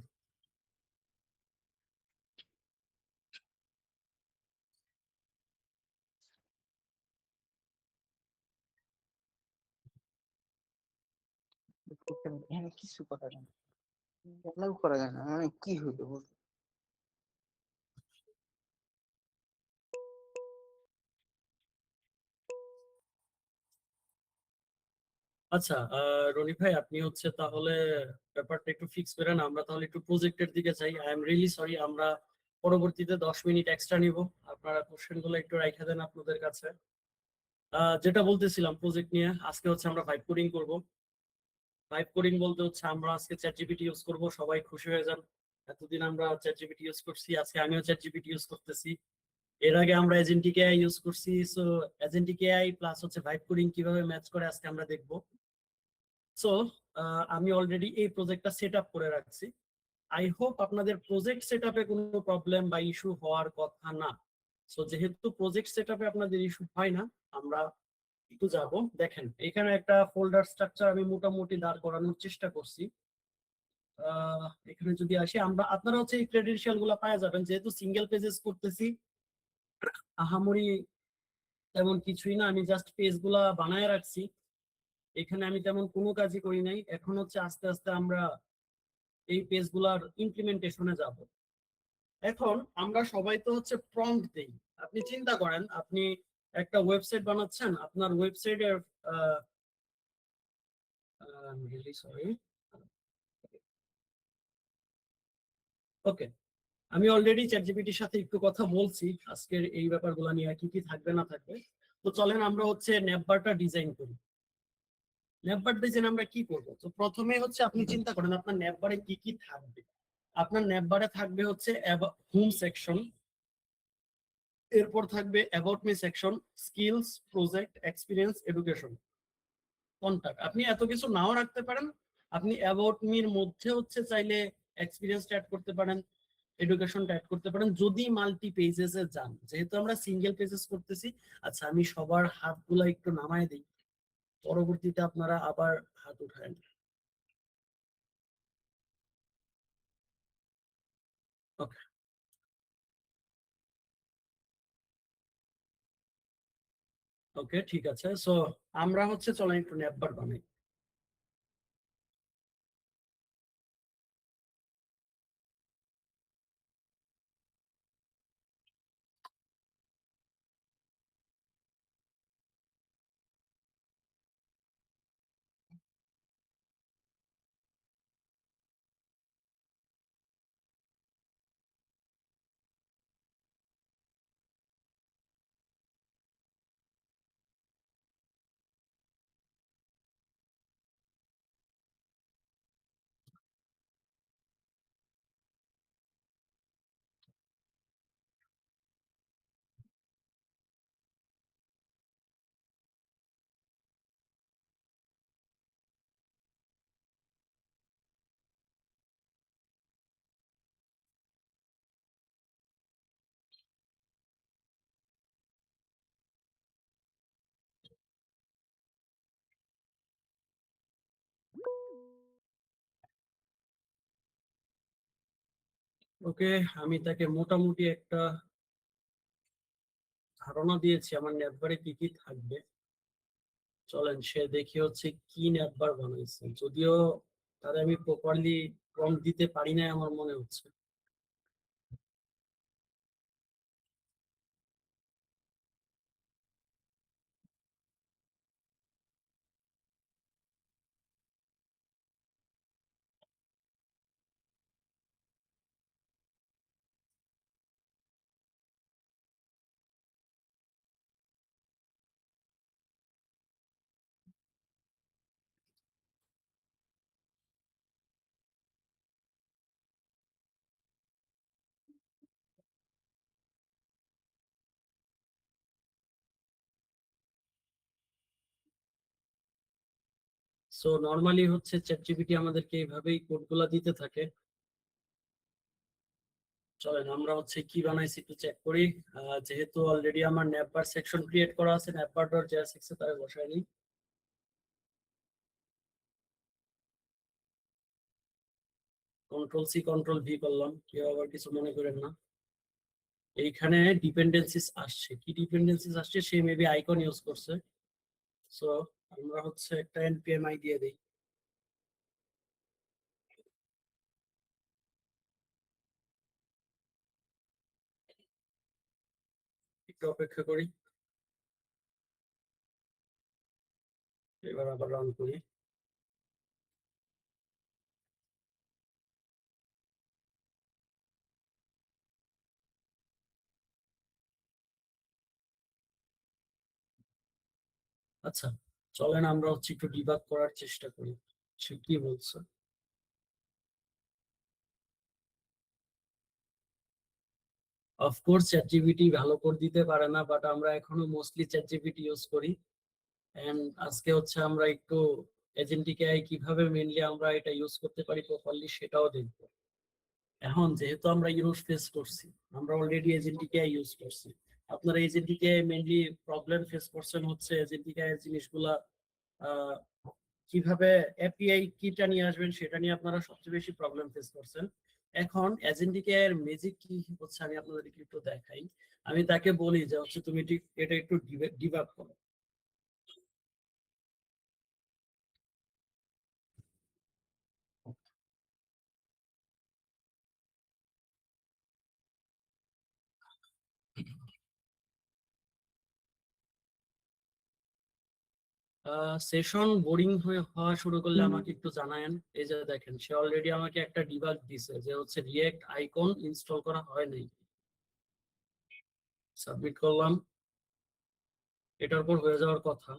এখানে কিছু করা যায় না, অ্যালাউ করা যায় না, মানে কি হইলো বলুন? আচ্ছা, রনি ভাই, আপনি হচ্ছে তাহলে ব্যাপারটা একটু ফিক্স করেন। আমরা তাহলে একটু প্রজেক্টের দিকে যাই। আই এম রিয়েলি সরি, আমরা পরবর্তীতে 10 মিনিট এক্সট্রা নিব। আপনারা কোশ্চেন গুলো একটু রাইখা দেন আপনাদের কাছে। যেটা বলতেছিলাম প্রজেক্ট নিয়ে, আজকে হচ্ছে আমরা ভাইব কোডিং করব। ভাইব কোডিং বলতে হচ্ছে আমরা আজকে চ্যাট জিপিটি ইউজ করব, সবাই খুশি হয়ে যান। এতদিন আমরা চ্যাট জিপিটি ইউজ করছি, আজকে আমিও চ্যাট জিপিটি ইউজ করতেছি। এর আগে আমরা এজেন্টিক এআই ইউজ করছি। সো এজেন্টিক এআই প্লাস হচ্ছে ভাইব কোডিং কিভাবে ম্যাচ করে আজকে আমরা দেখবো। সো আমি অলরেডি এই প্রজেক্টটা সেট আপ করে রাখছি। আই হোপ আপনাদের প্রজেক্ট সেট আপে কোনো প্রবলেম বা ইস্যু হওয়ার কথা না। সো যেহেতু প্রজেক্ট সেট আপে আপনাদের ইস্যু হয় না, আমরা একটু যাব। দেখেন, এখানে একটা ফোল্ডার স্ট্রাকচার আমি মোটামুটি দাঁড় করানোর চেষ্টা করছি। এখানে যদি আসি আমরা, আপনারা হচ্ছে এই ক্রেডেনশিয়াল গুলা পাওয়া যাবেন। যেহেতু সিঙ্গেল পেজেস করতেছি, আহামরি তেমন কিছুই না, আমি জাস্ট পেজ গুলা বানায় রাখছি। এখানে আমি তেমন কোনো কাজই করি নাই। এখন হচ্ছে আস্তে আস্তে আমরা এই পেজ গুলার ইমপ্লিমেন্টেশনে যাব। এখন আমরা সবাই তো হচ্ছে প্রম্পট দেই। আপনি চিন্তা করেন, আপনি একটা ওয়েবসাইট বানাচ্ছেন, আপনার ওয়েবসাইটের সরি, ওকে, আমি অলরেডি চ্যাটজিপিটির সাথে একটু কথা বলছি আজকের এই ব্যাপারগুলো নিয়ে, কি কি থাকবে না থাকবে। তো চলেন আমরা হচ্ছে নেটবারটা ডিজাইন করি। নেটবার ডিজাইন আমরা কি করব? তো প্রথমে হচ্ছে আপনি চিন্তা করেন আপনার নেটবারে কি কি থাকবে। আপনার নেটবারে থাকবে হচ্ছে হোম সেকশন, এরপর থাকবে about me section, skills, project, experience, education, contact. আপনি এত কিছু নাও রাখতে পারেন। আপনি অ্যাবাউট মির মধ্যে হচ্ছে চাইলে এক্সপিরিয়েন্স অ্যাড করতে পারেন, এডুকেশনটা অ্যাড করতে পারেন, যদি মাল্টি পেজেসে যান। যেহেতু আমরা সিঙ্গেল পেজেস করতেছি। আচ্ছা, আমি সবার হাতগুলা একটু নামায় দিই, পরবর্তীতে আপনারা আবার হাত উঠায়। ওকে, ওকে, ঠিক আছে। সো আমরা হচ্ছে চলেন একটু নেটবার বানাই। ওকে, আমি তাকে মোটামুটি একটা ধারণা দিয়েছি আমার নেটবারে কি কি থাকবে। চলেন সে দেখি হচ্ছে কি নেটবার বানাইছে, যদিও তারে আমি প্রপারলি প্রম্পট দিতে পারি না আমার মনে হচ্ছে। সো নর্মালি হচ্ছে চ্যাটজিপিটি আমাদেরকে এইভাবেই কোডগুলা দিতে থাকে। চলেন আমরা হচ্ছে কি বানাইছি একটু চেক করি। যেহেতু অলরেডি আমার ন্যাপবার সেকশন ক্রিয়েট করা আছে, ন্যাপবার ডট জেএসএক্স এ তাই বসাই নিই। কন্ট্রোল সি কন্ট্রোল ভি করলাম, কেউ আবার কিছু মনে করেন না। এইখানে ডিপেন্ডেন্সিস আসছে, কি ডিপেন্ডেন্সিস আসছে, সে মেবি আইকন ইউজ করছে। সো আমরা হচ্ছে একটা npm i দিয়ে দিই। একটু অপেক্ষা করি, এবার আবার রান করি। আচ্ছা, চলেন আমরা হচ্ছে একটু ডিবাগ করার চেষ্টা করি সে কি বলছে। অফকোর্স চ্যাটজিপিটি ভালো করে দিতে পারে না, বাট আমরা এখনো মোস্টলি চ্যাটজিপিটি ইউজ করি। এন্ড আজকে হচ্ছে আমরা একটু এজেন্টিক এআই কিভাবে মেইনলি আমরা এটা ইউজ করতে পারি প্রপারলি সেটাও দেখবো। এখন যেহেতু আমরা ইউজ ফেস করছি, আমরা অলরেডি এজেন্টিক এআই ইউজ করছি, আপনারা agentic AI mainly problem face করছেন হচ্ছে এজেন্টিক এআই এর জিনিসগুলা আহ, কিভাবে এপিআই কিটা নিয়ে আসবেন সেটা নিয়ে আপনারা সবচেয়ে বেশি প্রবলেম ফেস করছেন। এখন এজেন্টিক এআই এর ম্যাজিক কি হচ্ছে আমি আপনাদেরকে একটু দেখাই। আমি তাকে বলি যে হচ্ছে তুমি ঠিক এটা একটু ডিবাগ করো। সেশন বোরিং হয়ে হওয়া শুরু করলে আমাকে একটু জানায়েন। এই যে দেখেন সে অলরেডি আমাকে একটা ডিবাগ দিছে যে হচ্ছে রিয়েক্ট আইকন ইনস্টল করা হয় নাই। সাবমিট করলাম, এটার পর হয়ে যাওয়ার কথা।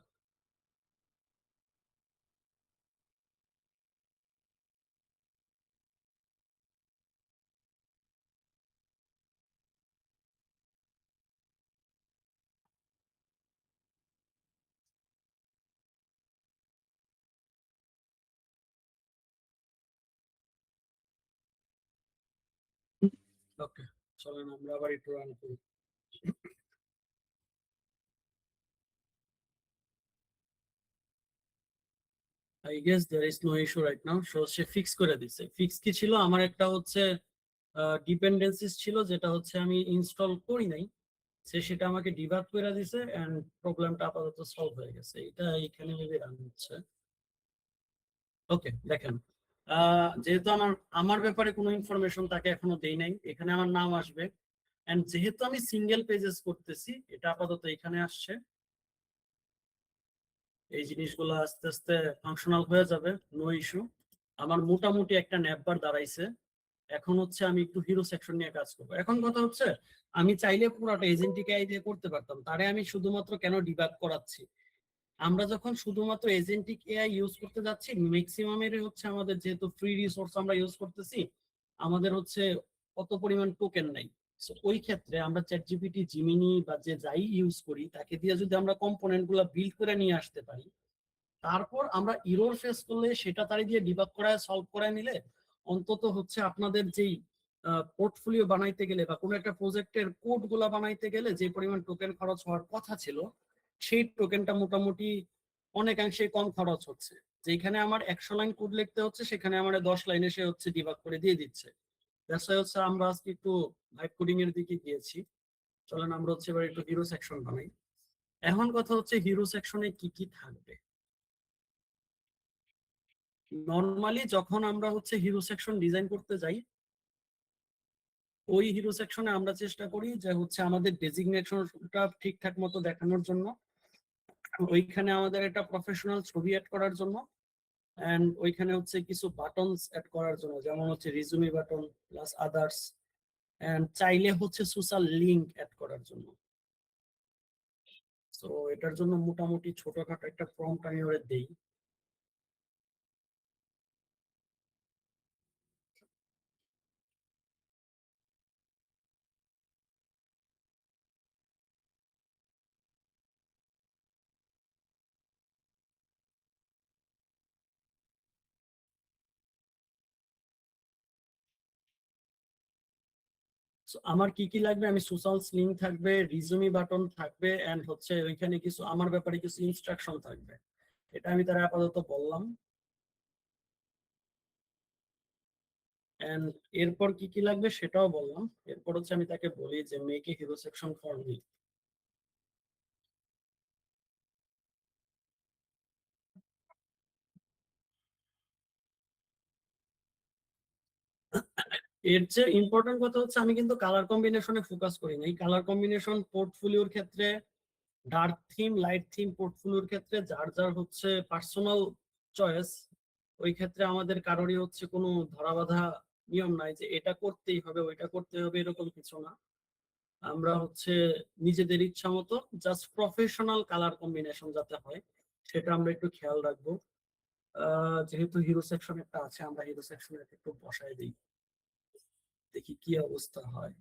ওকে, চলেন আমরা আবার একটু রান করি। I guess there is no issue right now. So সে ফিক্স করে দিছে। ফিক্স কি ছিল, আমার একটা হচ্ছে ডিপেন্ডেন্সিস ছিল যেটা হচ্ছে আমি ইনস্টল করি নাই, সে সেটা আমাকে ডিবাগ করে দিছে এন্ড প্রবলেমটা আপাতত সলভ হয়ে গেছে। এটা এখানে মেবি রান হচ্ছে। ওকে দেখেন, যেহেতু আমার আমার ব্যাপারে কোনো ইনফরমেশন তাকে এখনো দেই নাই, এখানে আমার নাম আসবে। এন্ড যেহেতু আমি সিঙ্গেল পেজেস করতেছি, এটা আপাতত এখানে আসছে। এই জিনিসগুলো আস্তে আস্তে ফাংশনাল হয়ে যাবে, নো ইস্যু। আমার মোটামুটি একটা ন্যাপবার দাঁড়াইছে। এখন হচ্ছে আমি একটু হিরো সেকশন নিয়ে কাজ করবো। এখন কথা হচ্ছে আমি চাইলে পুরোটা এজেন্টিক এআই দিয়ে করতে পারতাম, তারে আমি শুধুমাত্র কেন ডিবাগ করাচ্ছি। আমরা যখন শুধুমাত্র এজেন্টিক এআই ইউজ করতে যাচ্ছি, ম্যাক্সিমামের হচ্ছে আমাদের যেহেতু ফ্রি রিসোর্স আমরা ইউজ করতেছি, আমাদের হচ্ছে কত পরিমাণ টোকেন নাই। So, ওই ক্ষেত্রে আমরা চ্যাট জিপিটি, জিমিনি বা যে যাই ইউজ করি তাকে দিয়ে যদি আমরা কম্পোনেন্ট গুলা বিল্ড করে নিয়ে আসতে পারি, তারপর আমরা ইরর ফেস করলে সেটা তারি দিয়ে ডিবাগ করায় সলভ করে নিলে অন্তত হচ্ছে আপনাদের যেই পোর্টফোলিও বানাইতে গেলে বা কোনো একটা প্রজেক্টের কোড গুলা বানাইতে গেলে যে পরিমাণ টোকেন খরচ হওয়ার কথা ছিল, সেই টোকেনটা মোটামুটি অনেকাংশে কম খরচ হচ্ছে। যেখানে আমার 100 লাইন কোড লিখতে হচ্ছে সেখানে আমার 10 লাইনে সে হচ্ছে ডিবাগ করে দিয়ে দিচ্ছে। দ্যাটস ওয়াই হচ্ছে আমরা আজকে একটু ভাইব কোডিং এর দিকে গিয়েছি। চলেন আমরা হচ্ছে এবার একটু হিরো সেকশন বানাই। এখন কথা হচ্ছে হিরো সেকশনে কি কি থাকবে। নর্মালি যখন আমরা হচ্ছে হিরো সেকশন ডিজাইন করতে যাই, ওই হিরো সেকশনে আমরা চেষ্টা করি যে হচ্ছে আমাদের ডেজিগনেশনটা ঠিকঠাক মতো দেখানোর জন্য, ওইখানে আমাদের একটা প্রফেশনাল ছবি অ্যাড করার জন্য, এন্ড ওইখানে হচ্ছে কিছু বাটনস অ্যাড করার জন্য, যেমন হচ্ছে resume button plus others, and চাইলে হচ্ছে সোশ্যাল লিংক অ্যাড করার জন্য। তো এটার জন্য মোটামুটি ছোটখাটো একটা প্রম্পট আমি ওরে দেই। So, আমার কি কি লাগবে, আমি সোশ্যাল লিংক থাকবে, রিজুমি বাটন থাকবে, এন্ড হচ্ছে ওইখানে কিছু আমার ব্যাপারে কিছু ইনস্ট্রাকশন থাকবে। এটা আমি তারা আপাতত বললাম। এন্ড এরপর কি কি লাগবে সেটাও বললাম। এরপর হচ্ছে আমি তাকে বলি যে make a hero section for me. এর যে ইম্পর্টেন্ট কথা হচ্ছে আমি কিন্তু কালার কম্বিনেশনে ফোকাস করি না। এই কালার কম্বিনেশন পোর্টফোলিওর ক্ষেত্রে, ডার্ক থিম লাইট থিম পোর্টফোলিওর ক্ষেত্রে যার যার হচ্ছে পার্সোনাল চয়েস। ওই ক্ষেত্রে আমাদের কারোরই হচ্ছে কোনো ধরাবাঁধা নিয়ম নাই যে এটা করতেই হবে ওইটা করতে হবে, এরকম কিছু না। আমরা হচ্ছে নিজেদের ইচ্ছা মতো জাস্ট প্রফেশনাল কালার কম্বিনেশন যাতে হয় সেটা আমরা একটু খেয়াল রাখবো। যেহেতু হিরো সেকশন একটা আছে, আমরা হিরো সেকশনে একটু বসায় দিই, দেখি কি অবস্থা হয়।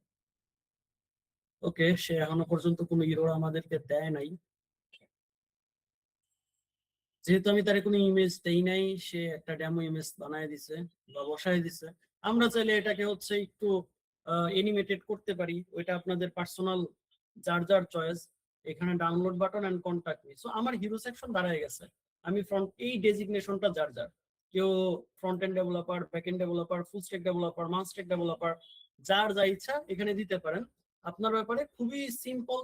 ওকে, সে এখনো পর্যন্ত কোনো হিরো আমাদেরকে দেয় নাই। যেহেতু আমি তার কোনো ইমেজ দেই নাই, সে একটা ডেমো ইমেজ বানায় দিছে বা বসায় দিছে। আমরা চাইলে এটাকে হচ্ছে একটু এনিমেটেড করতে পারি, ওইটা আপনাদের পার্সোনাল, যার যার চয়েস। এখানে download button and contact me. So আমার হিরো সেকশন দাঁড়ায় গেছে। আমি ফ্রন্ট এই ডেজিগনেশনটা যার যার, কেউ front end developer, back end developer, full stack developer, mass stack developer, যার যা ইচ্ছা এখানে দিতে পারেন। আপনার ব্যাপারে খুবই সিম্পল,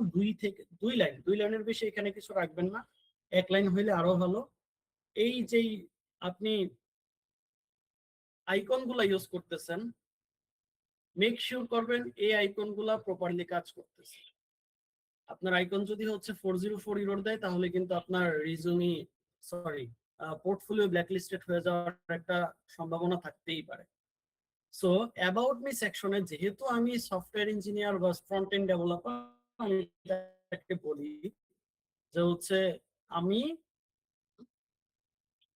2 লাইন, 2 লাইনের বেশি এখানে কিছু রাখবেন না, 1 লাইন হইলে আরো ভালো। এই যেই আপনি আইকন গুলা ইউজ করতেছেন, মেক শিওর করবেন এই আইকন গুলা প্রপারলি কাজ করতেছে। আপনার আইকন যদি হচ্ছে 404 ইরোর দেয় তাহলে কিন্তু আপনার রিজুমি, সরি, পোর্টফোলিও ব্ল্যাকলিস্টেড হয়ে যাওয়ার একটা সম্ভাবনা থাকতেই পারে। সো অ্যাবাউট মি সেকশনে যেহেতু আমি সফটওয়্যার ইঞ্জিনিয়ার বা ফ্রন্ট এন্ড ডেভেলপার, আমি তাকে বলি যে হচ্ছে আমি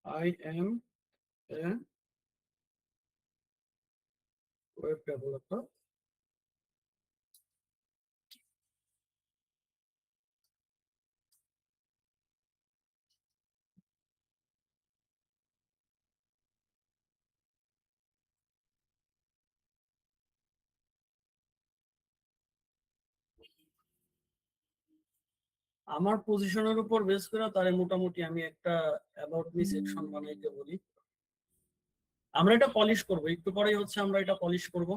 I M A web developer. আমার পজিশনের উপর বেস করে তারে মোটামুটি আমি একটা অ্যাবাউট মি সেকশন বানাইতে বলি। আমরা এটা পলিশ করব, একটু পরেই হচ্ছে আমরা এটা পলিশ করব।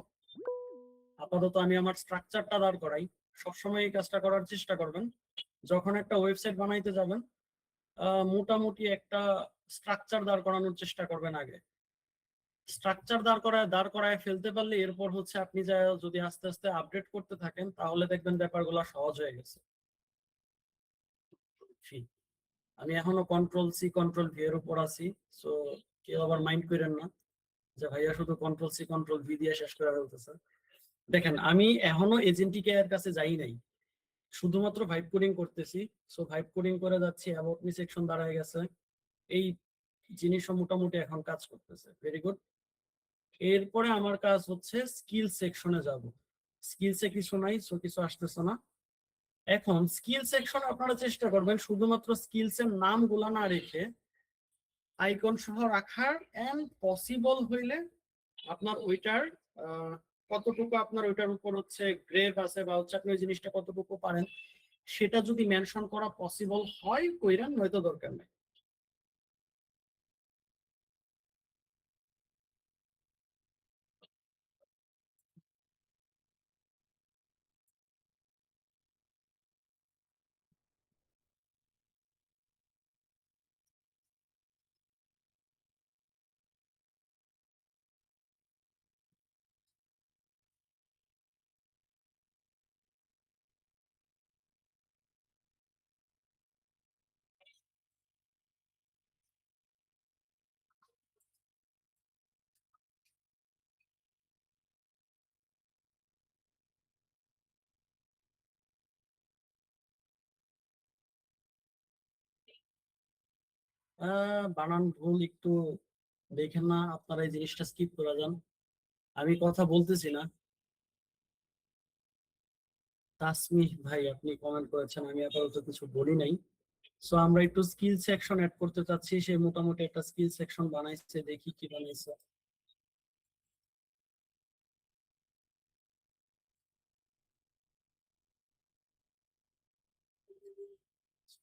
আপাতত আমি আমার স্ট্রাকচারটা দাঁড় করাই। সবসময় এই কাজটা করার চেষ্টা করবেন যখন একটা ওয়েবসাইট বানাইতে যাবেন। মোটামুটি একটা স্ট্রাকচার দাঁড় করানোর চেষ্টা করবেন আগে। স্ট্রাকচার দাঁড় করায় ফেলতে পারলে এরপর হচ্ছে আপনি যা যদি আস্তে আস্তে আপডেট করতে থাকেন তাহলে দেখবেন ব্যাপারগুলো সহজ হয়ে গেছে। আমি এখনো কন্ট্রোল সি কন্ট্রোল ভি এর উপর আছি। সো কেউ আবার মাইন্ড করেন না যে ভাইয়া শুধু কন্ট্রোল সি কন্ট্রোল ভি দিয়ে শেষ করে ফেলতেছে। দেখেন আমি এখনো এজেন্টিক এর কাছে যাই নাই, শুধুমাত্র ভাইব কোডিং করতেছি। সো ভাইব কোডিং করে যাচ্ছি, অ্যাবাউট মি সেকশন দাঁড়ায় গেছে। এই জিনিসও মোটামুটি এখন কাজ করতেছে, ভেরি গুড। এরপরে আমার কাজ হচ্ছে স্কিল সেকশনে যাব। স্কিলসে কিছু নাই, সো কিছু আসতেছে না। এখন স্কিল সেকশন আপনারা চেষ্টা করবেন শুধুমাত্র স্কিলস এর নামগুলা না রেখে আইকন সহ রাখার, এন্ড পসিবল হইলে আপনার ওইটার কতটুকু আপনার ওইটার উপর হচ্ছে গ্রেভ আছে বা হচ্ছে আপনি ওই জিনিসটা কতটুকু পারেন সেটা যদি মেনশন করা পসিবল হয় কইরেন, নয়তো দরকার নেই। বানান ভুল একটু দেখেন না, আপনারা এই জিনিসটা স্কিপ করে যান। আমি কথা বলতেছি না। তাসমিহ ভাই আপনি কমেন্ট করেছেন, আমি আপাতত কিছু বলি নাই। সো আমরা একটু স্কিল সেকশন অ্যাড করতে চাচ্ছি, সে মোটামুটি একটা স্কিল সেকশন বানাইছে, দেখি কি বানাইছে।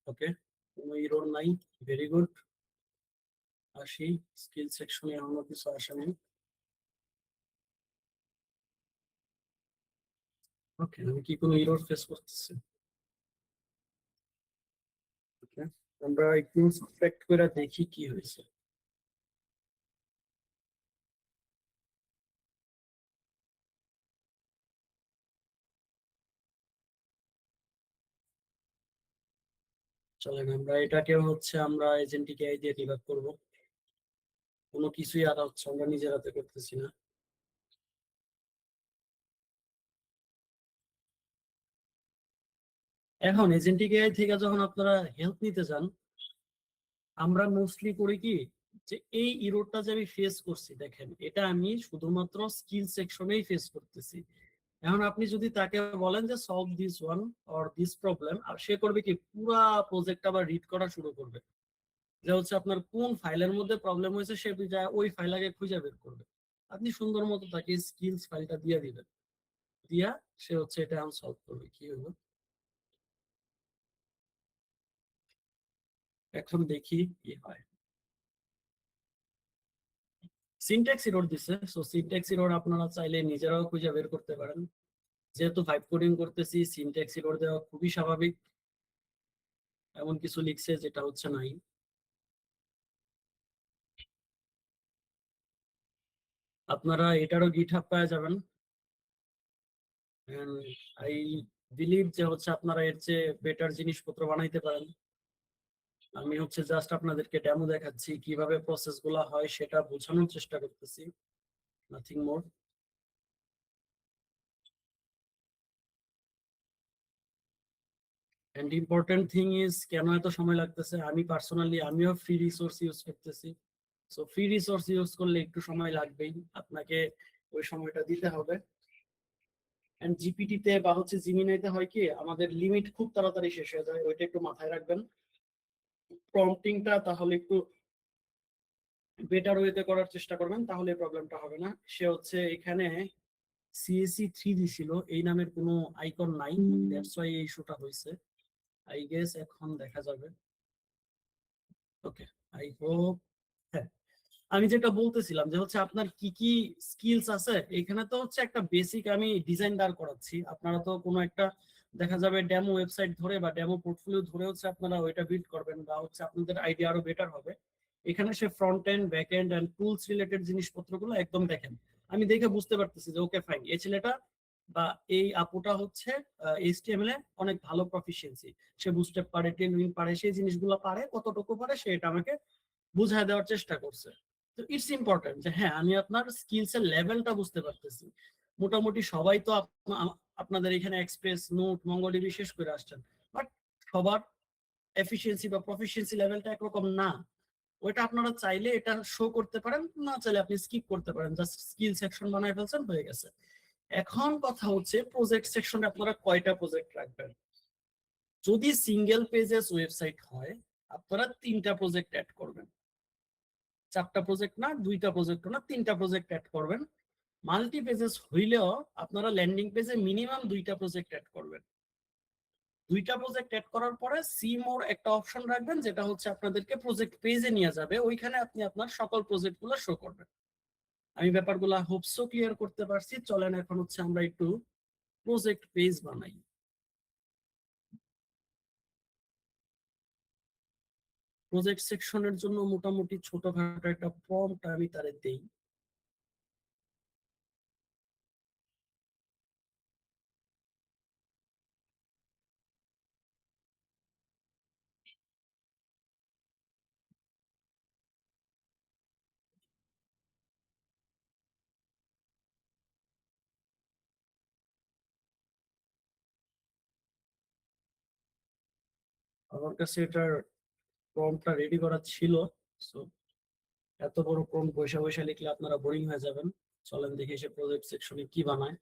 ওকে, কোনো এরর নাই, ভেরি গুড। আসি স্কিল সেকশনে, এখনো কিছু আসেনি। ওকে, আমি কি কোনো এরর ফেস করতেছি? ওকে, আমরা একটু ইন্সপেক্ট করে দেখি কি হয়েছে। চলেন আমরা এটাকে হচ্ছে আমরা এজেন্টিক এআই দিয়ে ডিবাগ করব। কোনো কিছুই আর হচ্ছে আমরা নিজের হাতে করতেছি না। এখন এজেন্টিক এআই থেকে যখন আপনারা হেল্প নিতে চান, আমরা মোস্টলি করি কি, যে এই ইরোরটা যে আমি ফেস করছি, দেখেন এটা আমি শুধুমাত্র স্কিল সেকশনেই ফেস করতেছি। এখন আপনি যদি তাকে বলেন যে solve this one or this problem, আর সে করবে কি, পুরা প্রজেক্ট আবার রিড করা শুরু করবে, যে হচ্ছে আপনার কোন ফাইলের মধ্যে প্রবলেম হয়েছে সে যায় ওই ফাইল আগে খুঁজে বের করবে। আপনি সুন্দর মতো তাকে স্কিলস ফাইলটা দিয়ে দিবেন, দিয়া সে হচ্ছে এটা সলভ করবে। কি হলো, এখন দেখি কি হয়। সিনট্যাক্স এরর দিছে, সো সিনট্যাক্স এরর আপনারা চাইলে নিজেরাও খুঁজে বের করতে পারেন। যেহেতু ভাইব কোডিং করতেছি, সিনট্যাক্স এরর দেওয়া খুবই স্বাভাবিক। এমন কিছু লিখছে যেটা হচ্ছে নাই। আপনারা এটারও গিটহাব পেয়ে যাবেন। আই বিলিভ যে হচ্ছে আপনারা এর চেয়ে বেটার জিনিসপত্র বানাইতে পারেন। আমি হচ্ছে জাস্ট আপনাদেরকে ডেমো দেখাচ্ছি, কিভাবে প্রসেস গুলা হয় সেটা বোঝানোর চেষ্টা করতেছি, nothing more. And important thing is, কেন এত সময় লাগতেছে, আমি পার্সোনালি আমিও ফ্রি রিসোর্স ইউজ করতেছি। সো ফ্রি রিসোর্স ইউজ করলে একটু সময় লাগবেই, আপনাকে ওই সময়টা দিতে হবে। এন্ড জিপিটি তে বা হচ্ছে জিমিনাইতে হয় কি, আমাদের লিমিট খুব তাড়াতাড়ি শেষ হয়ে যায়, ওইটা একটু মাথায় রাখবেন। প্রম্পটিংটা তাহলে একটু বেটার ওয়েতে করার চেষ্টা করবেন, তাহলে প্রবলেমটা হবে না। সে হচ্ছে এখানে সিএসি 3 দিছিল, এই নামের কোনো আইকন নাই, দ্যাটস ওয়াই এই ইস্যুটা হয়েছে। আই গেস এখন দেখা যাবে। ওকে, আই হোপ। হ্যাঁ, আমি যেটা বলতেছিলাম যে হচ্ছে আপনার কি কি স্কিলস আছে এখানে, তো হচ্ছে একটা বেসিক আমি ডিজাইন দাঁড় করাচ্ছি। আপনারা তো কোনো একটা দেখা যাবে ডেমো ওয়েবসাইট ধরে বা ডেমো পোর্টফোলিও ধরে হচ্ছে আপনারা ওইটা বিল্ড করবেন, বা হচ্ছে আপনাদের আইডিয়া আরো বেটার হবে। এখানে সে front end back end end tools related জিনিসপত্রগুলো একদম দেখেন। আমি দেখে বুঝতে পারতেছি যে ওকে ফাইন, এই ছেলেটা বা এই আপুটা হচ্ছে এইচটিএমএল এ অনেক ভালো প্রফিসিয়েন্সি, সে বুস্টেপ পারে, টেলউইন পারে, সেই জিনিসগুলো পারে, কতটুকু পারে সে এটা আমাকে বুঝায় দেওয়ার চেষ্টা করছে। তো ইটস ইম্পর্টেন্ট যে হ্যাঁ, আমি আপনার স্কিলস এর লেভেলটা বুঝতে পারতেছি। মোটামুটি সবাই তো আপনাদের এখানে এক্সপ্রেস, নোট, মঙ্গোডিবি শেষ করে আসছেন, বাট সবার এফিসিয়েন্সি বা প্রফিসিয়েন্সি লেভেলটা একরকম না। ওইটা আপনারা চাইলে এটা শো করতে পারেন, না চাইলে আপনি স্কিপ করতে পারেন, জাস্ট স্কিল সেকশন বানায় ফেলছেন, হয়ে গেছে। এখন কথা হচ্ছে প্রজেক্ট সেকশনে আপনারা কয়টা প্রজেক্ট রাখবেন। যদি সিঙ্গেল পেজেস ওয়েবসাইট হয়, আপনারা 3টা প্রজেক্ট অ্যাড করবেন। 4টা প্রজেক্ট না, 2টা প্রজেক্ট না, 3টা প্রজেক্ট অ্যাড করবেন। মাল্টি পেজেস হইলেও আপনারা ল্যান্ডিং পেজে মিনিমাম 2টা প্রজেক্ট অ্যাড করবেন। 2টা প্রজেক্ট অ্যাড করার পরে সি মোর একটা অপশন রাখবেন, যেটা হচ্ছে আপনাদেরকে প্রজেক্ট পেজে নিয়ে যাবে, ওইখানে আপনি আপনার সকল প্রজেক্টগুলো শো করবেন। আমি ব্যাপারগুলো হোপসো ক্লিয়ার করতে পারছি। চলেন এখন হচ্ছে আমরা একটু প্রজেক্ট পেজ বানাই। প্রজেক্ট সেকশনের জন্য মোটামুটি ছোটখাটো একটা প্রম্পট আমি তারে দেই। আমার কাছে এটার প্রম্পটটা রেডি করা ছিল। সো এত বড় প্রম্পট বসে বসে লিখলে আপনারা বোরিং হয়ে যাবেন। চলেন দেখি সে প্রজেক্ট সেকশনে কি বানায়।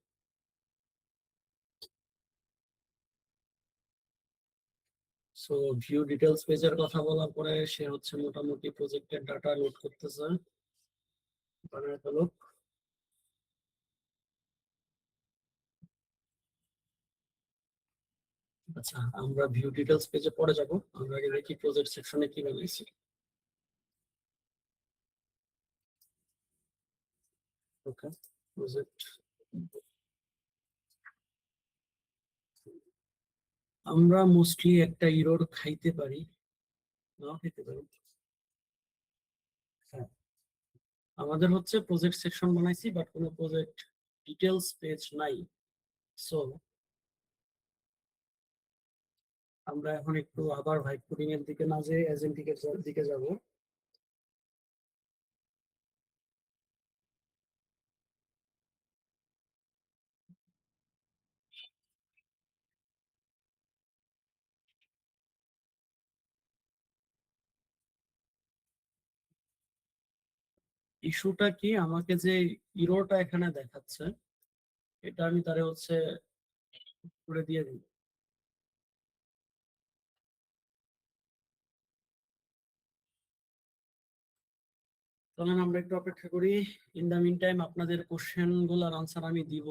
সো ভিউ ডিটেলস পেজের কথা বলার পরে সে হচ্ছে মোটামুটি প্রজেক্টের ডাটা লোড করতেছে। বানায় ফেলুক। আচ্ছা, আমরা ভিউ ডিটেলস পেজে পরে যাব। আমরা আগে দেখি প্রজেক্ট সেকশনে কি বানাইছি। ওকে, প্রজেক্ট আমরা মোস্টলি একটা ইরোর খাইতে পারি, নাও খেতে পারি। হ্যাঁ, আমাদের হচ্ছে প্রজেক্ট সেকশন বানাইছি বাট কোনো প্রজেক্ট ডিটেলস পেজ নাই। সো আমরা এখন একটু আবার ভাইব কোডিং এর দিকে না যেয়ে এজেন্টিক এর দিকে যাব। ইস্যুটা কি, আমাকে যে ইরোটা এখানে দেখাচ্ছে এটা আমি তারে হচ্ছে করে দিয়ে দিই। চলেন আমরা একটু অপেক্ষা করি। ইন দা মিন টাইম আপনাদের কোশ্চেন গুলার আনসার আমি দিব,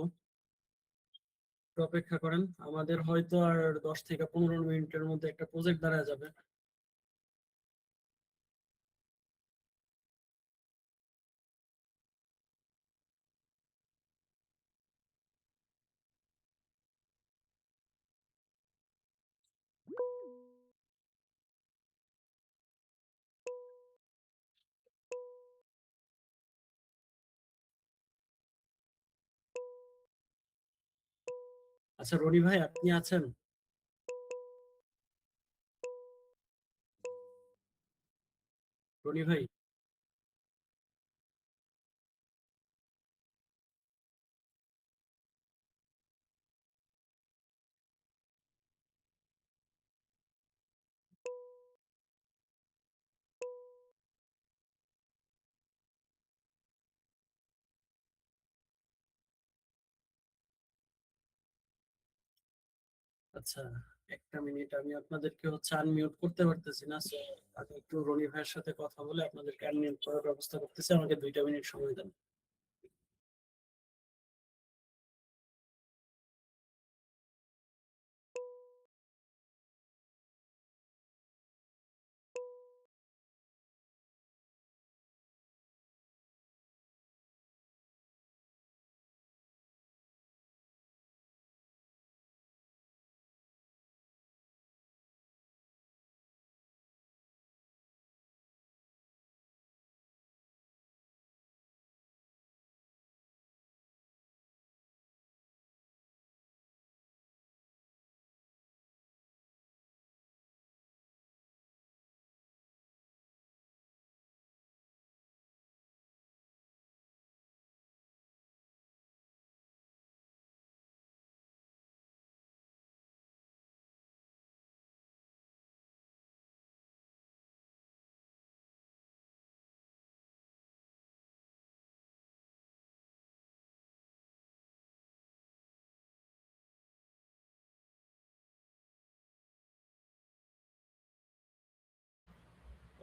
একটু অপেক্ষা করেন। আমাদের হয়তো আর 10 থেকে 15 মিনিটের মধ্যে একটা প্রজেক্ট দাঁড়ায় যাবে। আচ্ছা রনি ভাই, আপনি আছেন? রনি ভাই, আচ্ছা একটা মিনিট, আমি আপনাদেরকে হচ্ছে আনমিউট করতে পারতেছি না। So, আমি একটু রনি ভাইয়ের সাথে কথা বলে আপনাদেরকে আনমিউট করার ব্যবস্থা করতেছি। আমাকে 2টা মিনিট সময় দেন।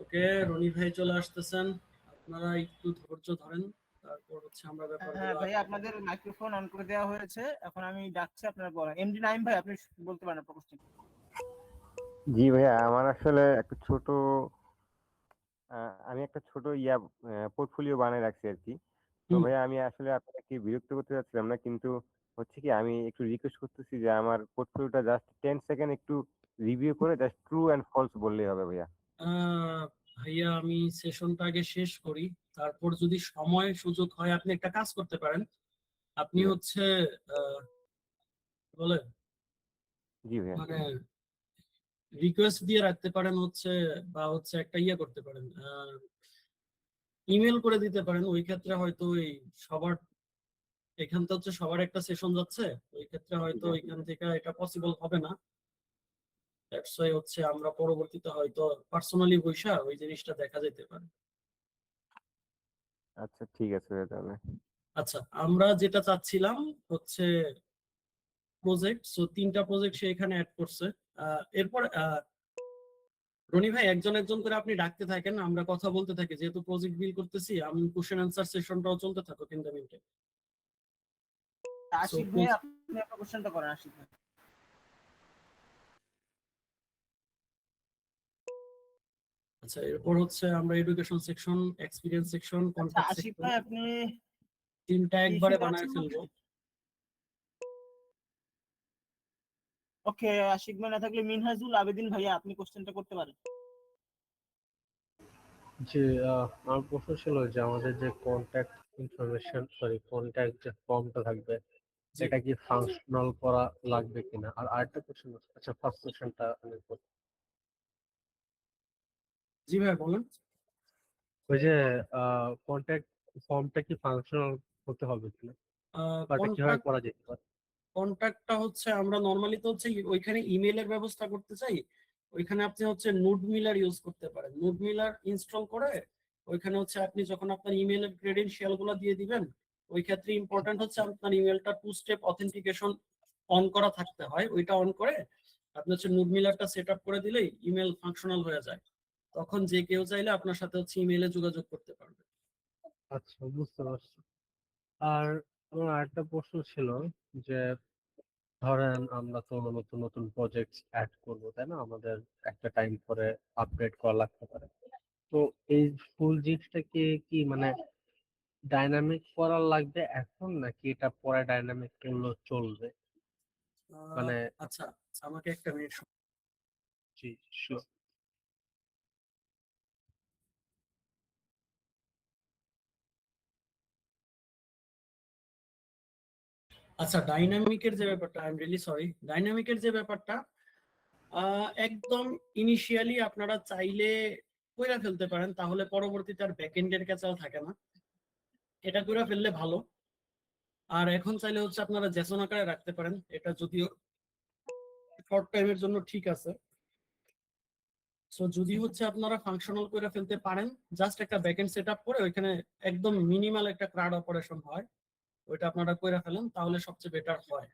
ওকে, রনি ভাই চলে আসতেছেন, আপনারা একটু ধৈর্য ধরেন, তারপর হচ্ছে আমরা হ্যাঁ ব্যাপারগুলো। ভাই, আপনাদের মাইক্রোফোন অন করে দেওয়া হয়েছে, এখন আমি ডাকছি, আপনারা বলেন। এমডি নাইম ভাই, আপনি বলতে পারেন আপনার কোশ্চেন। জি ভাইয়া, আমার আসলে একটা ছোট আমি একটা ছোট পোর্টফোলিও বানায় রাখছি আর কি। তো ভাইয়া আমি আসলে আপনাকে বিরক্ত করতে চাচ্ছিলাম না, কিন্তু হচ্ছে কি আমি একটু রিকোয়েস্ট করতেছি যে আমার পোর্টফোলিওটা জাস্ট 10 সেকেন্ড একটু রিভিউ করে জাস্ট ট্রু অ্যান্ড ফলস বললেই হবে ভাইয়া। ভাইয়া আমি সেশনটা আগে শেষ করি, তারপর যদি সময় সুযোগ হয় আপনি একটা কাজ করতে পারেন। আপনি জি ভাই। হচ্ছে বলে জি ভাইয়া। মানে রিকোয়েস্ট দিয়ে রাখতে পারেন হচ্ছে, বা হচ্ছে একটা ইয়ে করতে পারেন, ইমেল করে দিতে পারেন। ওই ক্ষেত্রে হয়তো ওই সবার এখান থেকে হচ্ছে সবার একটা সেশন যাচ্ছে, ওই ক্ষেত্রে হয়তো জি। এখান থেকে এটা পসিবল হবে না। দ্যাটস ওয়াই হচ্ছে আমরা পরবর্তীতে হয়তো পার্সোনালি বৈশা ওই জিনিসটা দেখা যেতে পারে। আচ্ছা ঠিক আছে ভাইয়া তাহলে। আচ্ছা, আমরা যেটা চাচ্ছিলাম হচ্ছে প্রজেক্ট, সো 3টা প্রজেক্ট সে এখানে অ্যাড করছে। এরপর রনি ভাই একজন একজন করে আপনি ডাকতে থাকেন, আমরা কথা বলতে থাকি, যেহেতু প্রজেক্ট বিল করতেছি। আমি কোশ্চেন আনসার সেশনটাও চলতে থাকো 3 মিনিটে। সো আশিক ভাই, আপনি আপনার কোশ্চেনটা করেন, আশিক ভাই। আচ্ছা, এরপর হচ্ছে আমরা এডুকেশন সেকশন, এক্সপিরিয়েন্স সেকশন, আচ্ছা কন্ট্যাক্ট আশিক সেকশন ভাই আপনি তিনটা কি একবারে শুনতে বানায় পাচ্ছেন ফেলবো। আমাকে? ওকে, আশিক ভাই না থাকলে মিনহাজুল আবেদিন ভাইয়া আপনি কোশ্চেনটা করতে পারেন। জি, আমার প্রশ্ন ছিল যে আমাদের যে কন্ট্যাক্ট কন্ট্যাক্ট যে ফর্মটা থাকবে জি এটা কি ফাংশনাল করা লাগবে কিনা? আর আরেকটা কোশ্চেন, আচ্ছা ফার্স্ট কোশ্চেনটা আমি করি। জি ভাই বলেন। ওই যে কন্ট্যাক্ট ফর্মটা কি ফাংশনাল হতে হবে কিনা, বা এটা কিভাবে কন্ট্যাক্ট করা যেতে পারে? কন্ট্যাক্টটা হচ্ছে আমরা নরমালি তো হচ্ছে ওইখানে ইমেলের ব্যবস্থা করতে চাই, ওইখানে আপনি হচ্ছে নোড মিলার ইউজ করতে পারেন। নোড মিলার ইনস্টল করে ওইখানে হচ্ছে আপনি যখন আপনার ইমেলের ক্রেডেনশিয়াল গুলো দিয়ে দিবেন, ওই ক্ষেত্রে ইম্পর্টেন্ট হচ্ছে আপনার ইমেলটা 2 স্টেপ অথেন্টিকেশন অন করা থাকতে হয়। ওইটা অন করে আপনি হচ্ছে নোড মিলারটা সেট আপ করে দিলেই ইমেল ফাংশনাল হয়ে যায়। তখন যে কেউ চাইলে আপনার সাথে হচ্ছে ইমেলে যোগাযোগ করতে পারবে। আচ্ছা, বুঝতে পারছি। আর আমার আরেকটা প্রশ্ন ছিল যে ধরেন আমরা তো নতুন নতুন প্রজেক্ট অ্যাড করবো, তাই না? আমাদের একটা টাইম পরে আপডেট করা লাগতে পারে। তো এই ফুল জিনিসটা কি মানে ডাইনামিক করা লাগবে এখন, নাকি এটা পরে ডাইনামিক করলেও চলবে? মানে আচ্ছা, আমাকে একটা মিনিট। জি, sure. আচ্ছা, ডাইনামিকের যে ব্যাপারটা, আই এম রিয়েলি সরি, ডাইনামিকের যে ব্যাপারটা একদম ইনিশিয়ালি আপনারা চাইলে কইরা ফেলতে পারেন, তাহলে পরবর্তীতে আর ব্যাকএন্ডের কাছেও থাকে না, এটা কইরা ফেললে ভালো। আর এখন চাইলে হচ্ছে আপনারা জেসন আকারে রাখতে পারেন, এটা যদিও শর্ট টাইমের জন্য ঠিক আছে। সো যদি হচ্ছে আপনারা ফাংশনাল করে ফেলতে পারেন, জাস্ট একটা ব্যাকএন্ড সেটআপ করে ওইখানে একদম মিনিমাল একটা ক্রাড অপারেশন হয়, ওইটা আপনারা কইরা ফেলেন তাহলে সবচেয়ে বেটার হয়।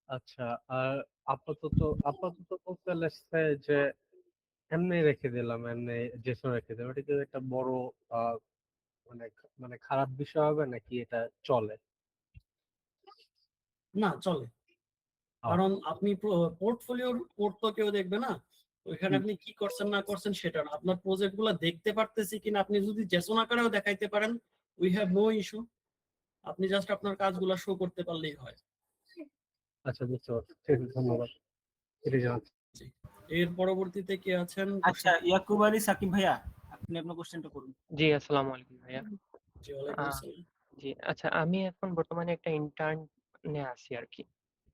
আচ্ছা, আর আপাতত আপাতত বলতে লাগছে যে এমনি রেখে দিলাম, এমনি জেসন রেখে দিলাম, এটা কি একটা বড় আহ মানে মানে খারাপ বিষয় হবে নাকি এটা চলে? না, চলে। কারণ আপনি পোর্টফোলিওর কোড তো কেউ দেখবে না, ওইখানে আপনি কি করছেন না করছেন সেটা না, আপনার প্রজেক্ট গুলো দেখতে পারতেছি কিনা আপনি যদি জেসন আকারেও দেখাইতে পারেন, উই হ্যাভ নো ইস্যু। আপনি জাস্ট আপনার কাজগুলো শো করতে পারলেই হয়। আচ্ছা, বুঝতে পারছি, ঠিক আছে, ধন্যবাদ। এটাই জানাচ্ছি। জি। এর পরবর্তীতে কে আছেন? আচ্ছা ইয়াকুব আলী সাকিব ভাইয়া আপনি আপনার কোশ্চেনটা করুন। জি, আসসালামু আলাইকুম ভাইয়া। জি, ওয়ালাইকুম আহ, আসসালাম। জি, আচ্ছা, আমি এখন বর্তমানে একটা ইন্টার্নে আছি আর কি।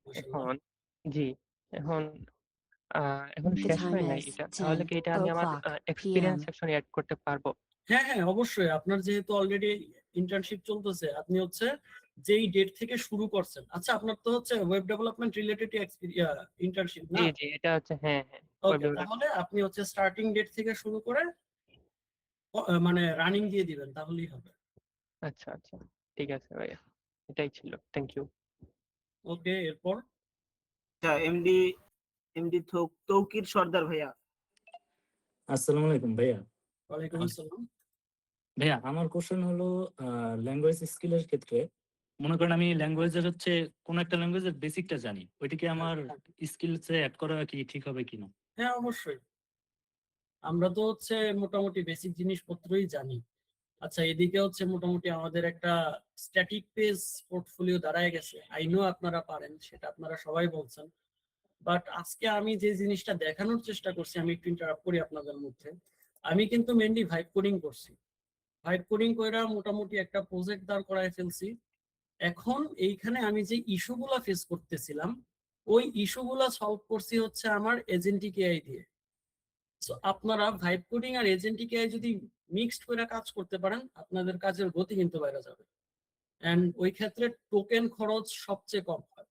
মাশাআল্লাহ। এখন জি, এখন এখন The শেষ time হয় নাই is এটা, তাহলে কি এটা আমি আমার 10:00 এক্সপিরিয়েন্স p.m. সেকশনে অ্যাড করতে পারবো? হ্যাঁ হ্যাঁ, অবশ্যই। আপনার যেহেতু অলরেডি ইন্টার্নশিপ চলতেছে, আপনি হচ্ছে যেই ডেট থেকে শুরু করছেন, আচ্ছা আপনার তো হচ্ছে ওয়েব ডেভেলপমেন্ট রিলেটেড ইন্টার্নশিপ জি না? জি, এটা হচ্ছে, হ্যাঁ হ্যাঁ, ওয়েব ওকে, ডেভেলপমেন্ট। তাহলে আপনি হচ্ছে স্টার্টিং ডেট থেকে শুরু করে মানে রানিং দিয়ে দিবেন তাহলেই হবে। আচ্ছা আচ্ছা, ঠিক আছে ভাইয়া, এটাই ছিল, থ্যাংক ইউ। ওকে, এরপর আচ্ছা এমডি এমডি তৌকির সর্দার ভাইয়া। আসসালামু আলাইকুম ভাইয়া। ওয়ালাইকুম আহ, আসসালাম। ভাইয়া আমার কোশ্চেন হলো ল্যাঙ্গুয়েজ স্কিলের ক্ষেত্রে, মনে করেন আমি ল্যাঙ্গুয়েজের হচ্ছে কোন একটা ল্যাঙ্গুয়েজের বেসিকটা জানি, ওইটা কি আমার স্কিলসে অ্যাড করা কি ঠিক হবে কিনা? হ্যাঁ অবশ্যই, আমরা তো হচ্ছে মোটামুটি বেসিক জিনিসপত্রই জানি। আচ্ছা, এদিকে হচ্ছে মোটামুটি আমাদের একটা স্ট্যাটিক পেজ পোর্টফোলিও দাঁড়ায় গেছে, আই নো আপনারা পারেন, সেটা আপনারা সবাই বলছেন। বাট আজকে আমি যে জিনিসটা দেখানোর চেষ্টা করছি, আমি একটু ইন্টারাপ্ট করি আপনাদের মধ্যে, আমি কিন্তু মেনলি ভাইব কোডিং করছি। ভাইব কোডিং কইরা মোটামুটি একটা প্রজেক্ট দাঁড় করায় ফেলছি। এখন এইখানে আমি যে ইস্যুগুলা ফেস করতেছিলাম, ওই ইস্যুগুলা সলভ করছি হচ্ছে আমার এজেন্টিক এআই দিয়ে। সো আপনারা ভাইব কোডিং আর এজেন্টিক এআই যদি মিক্সড করে কাজ করতে পারেন, আপনাদের কাজের গতি কিন্তু বাইরে যাবে। এন্ড ওই ক্ষেত্রে টোকেন খরচ সবচেয়ে কম হয়।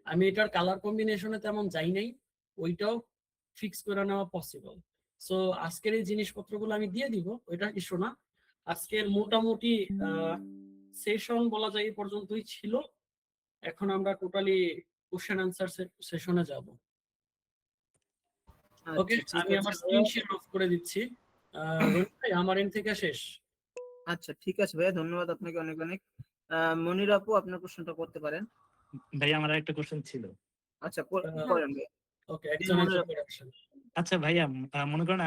আমি এটার কালার কম্বিনেশনে তেমন যাই নাই, ওইটাও ফিক্স করে নেওয়া পসিবল। সো আজকের এই জিনিসপত্রগুলো আমি দিয়ে দিব, ওইটা ইস্যু না। আজকের মোটামুটি সেশন বলা যায় এই পর্যন্তই ছিল। এখন আমরা টোটালি কোশ্চেন আনসার সেশনে যাব। ওকে, আচ্ছা ঠিক আমি আছে আমার ভাইয়া। স্ক্রিন শেয়ার অফ করে দিচ্ছি। রনি ভাই, আমার এন্ড থেকে শেষ। আচ্ছা ঠিক আছে ভাইয়া, ধন্যবাদ আপনাকে অনেক অনেক। মনির আপু আপনার প্রশ্নটা করতে পারেন। ভাইয়া আমার একটা কোশ্চেন ছিল। আচ্ছা আহ, করেন ভাইয়া। ওকে, জি, একজন মনির একজন আপু। করে আসেন। আচ্ছা ভাইয়া, মনে করেন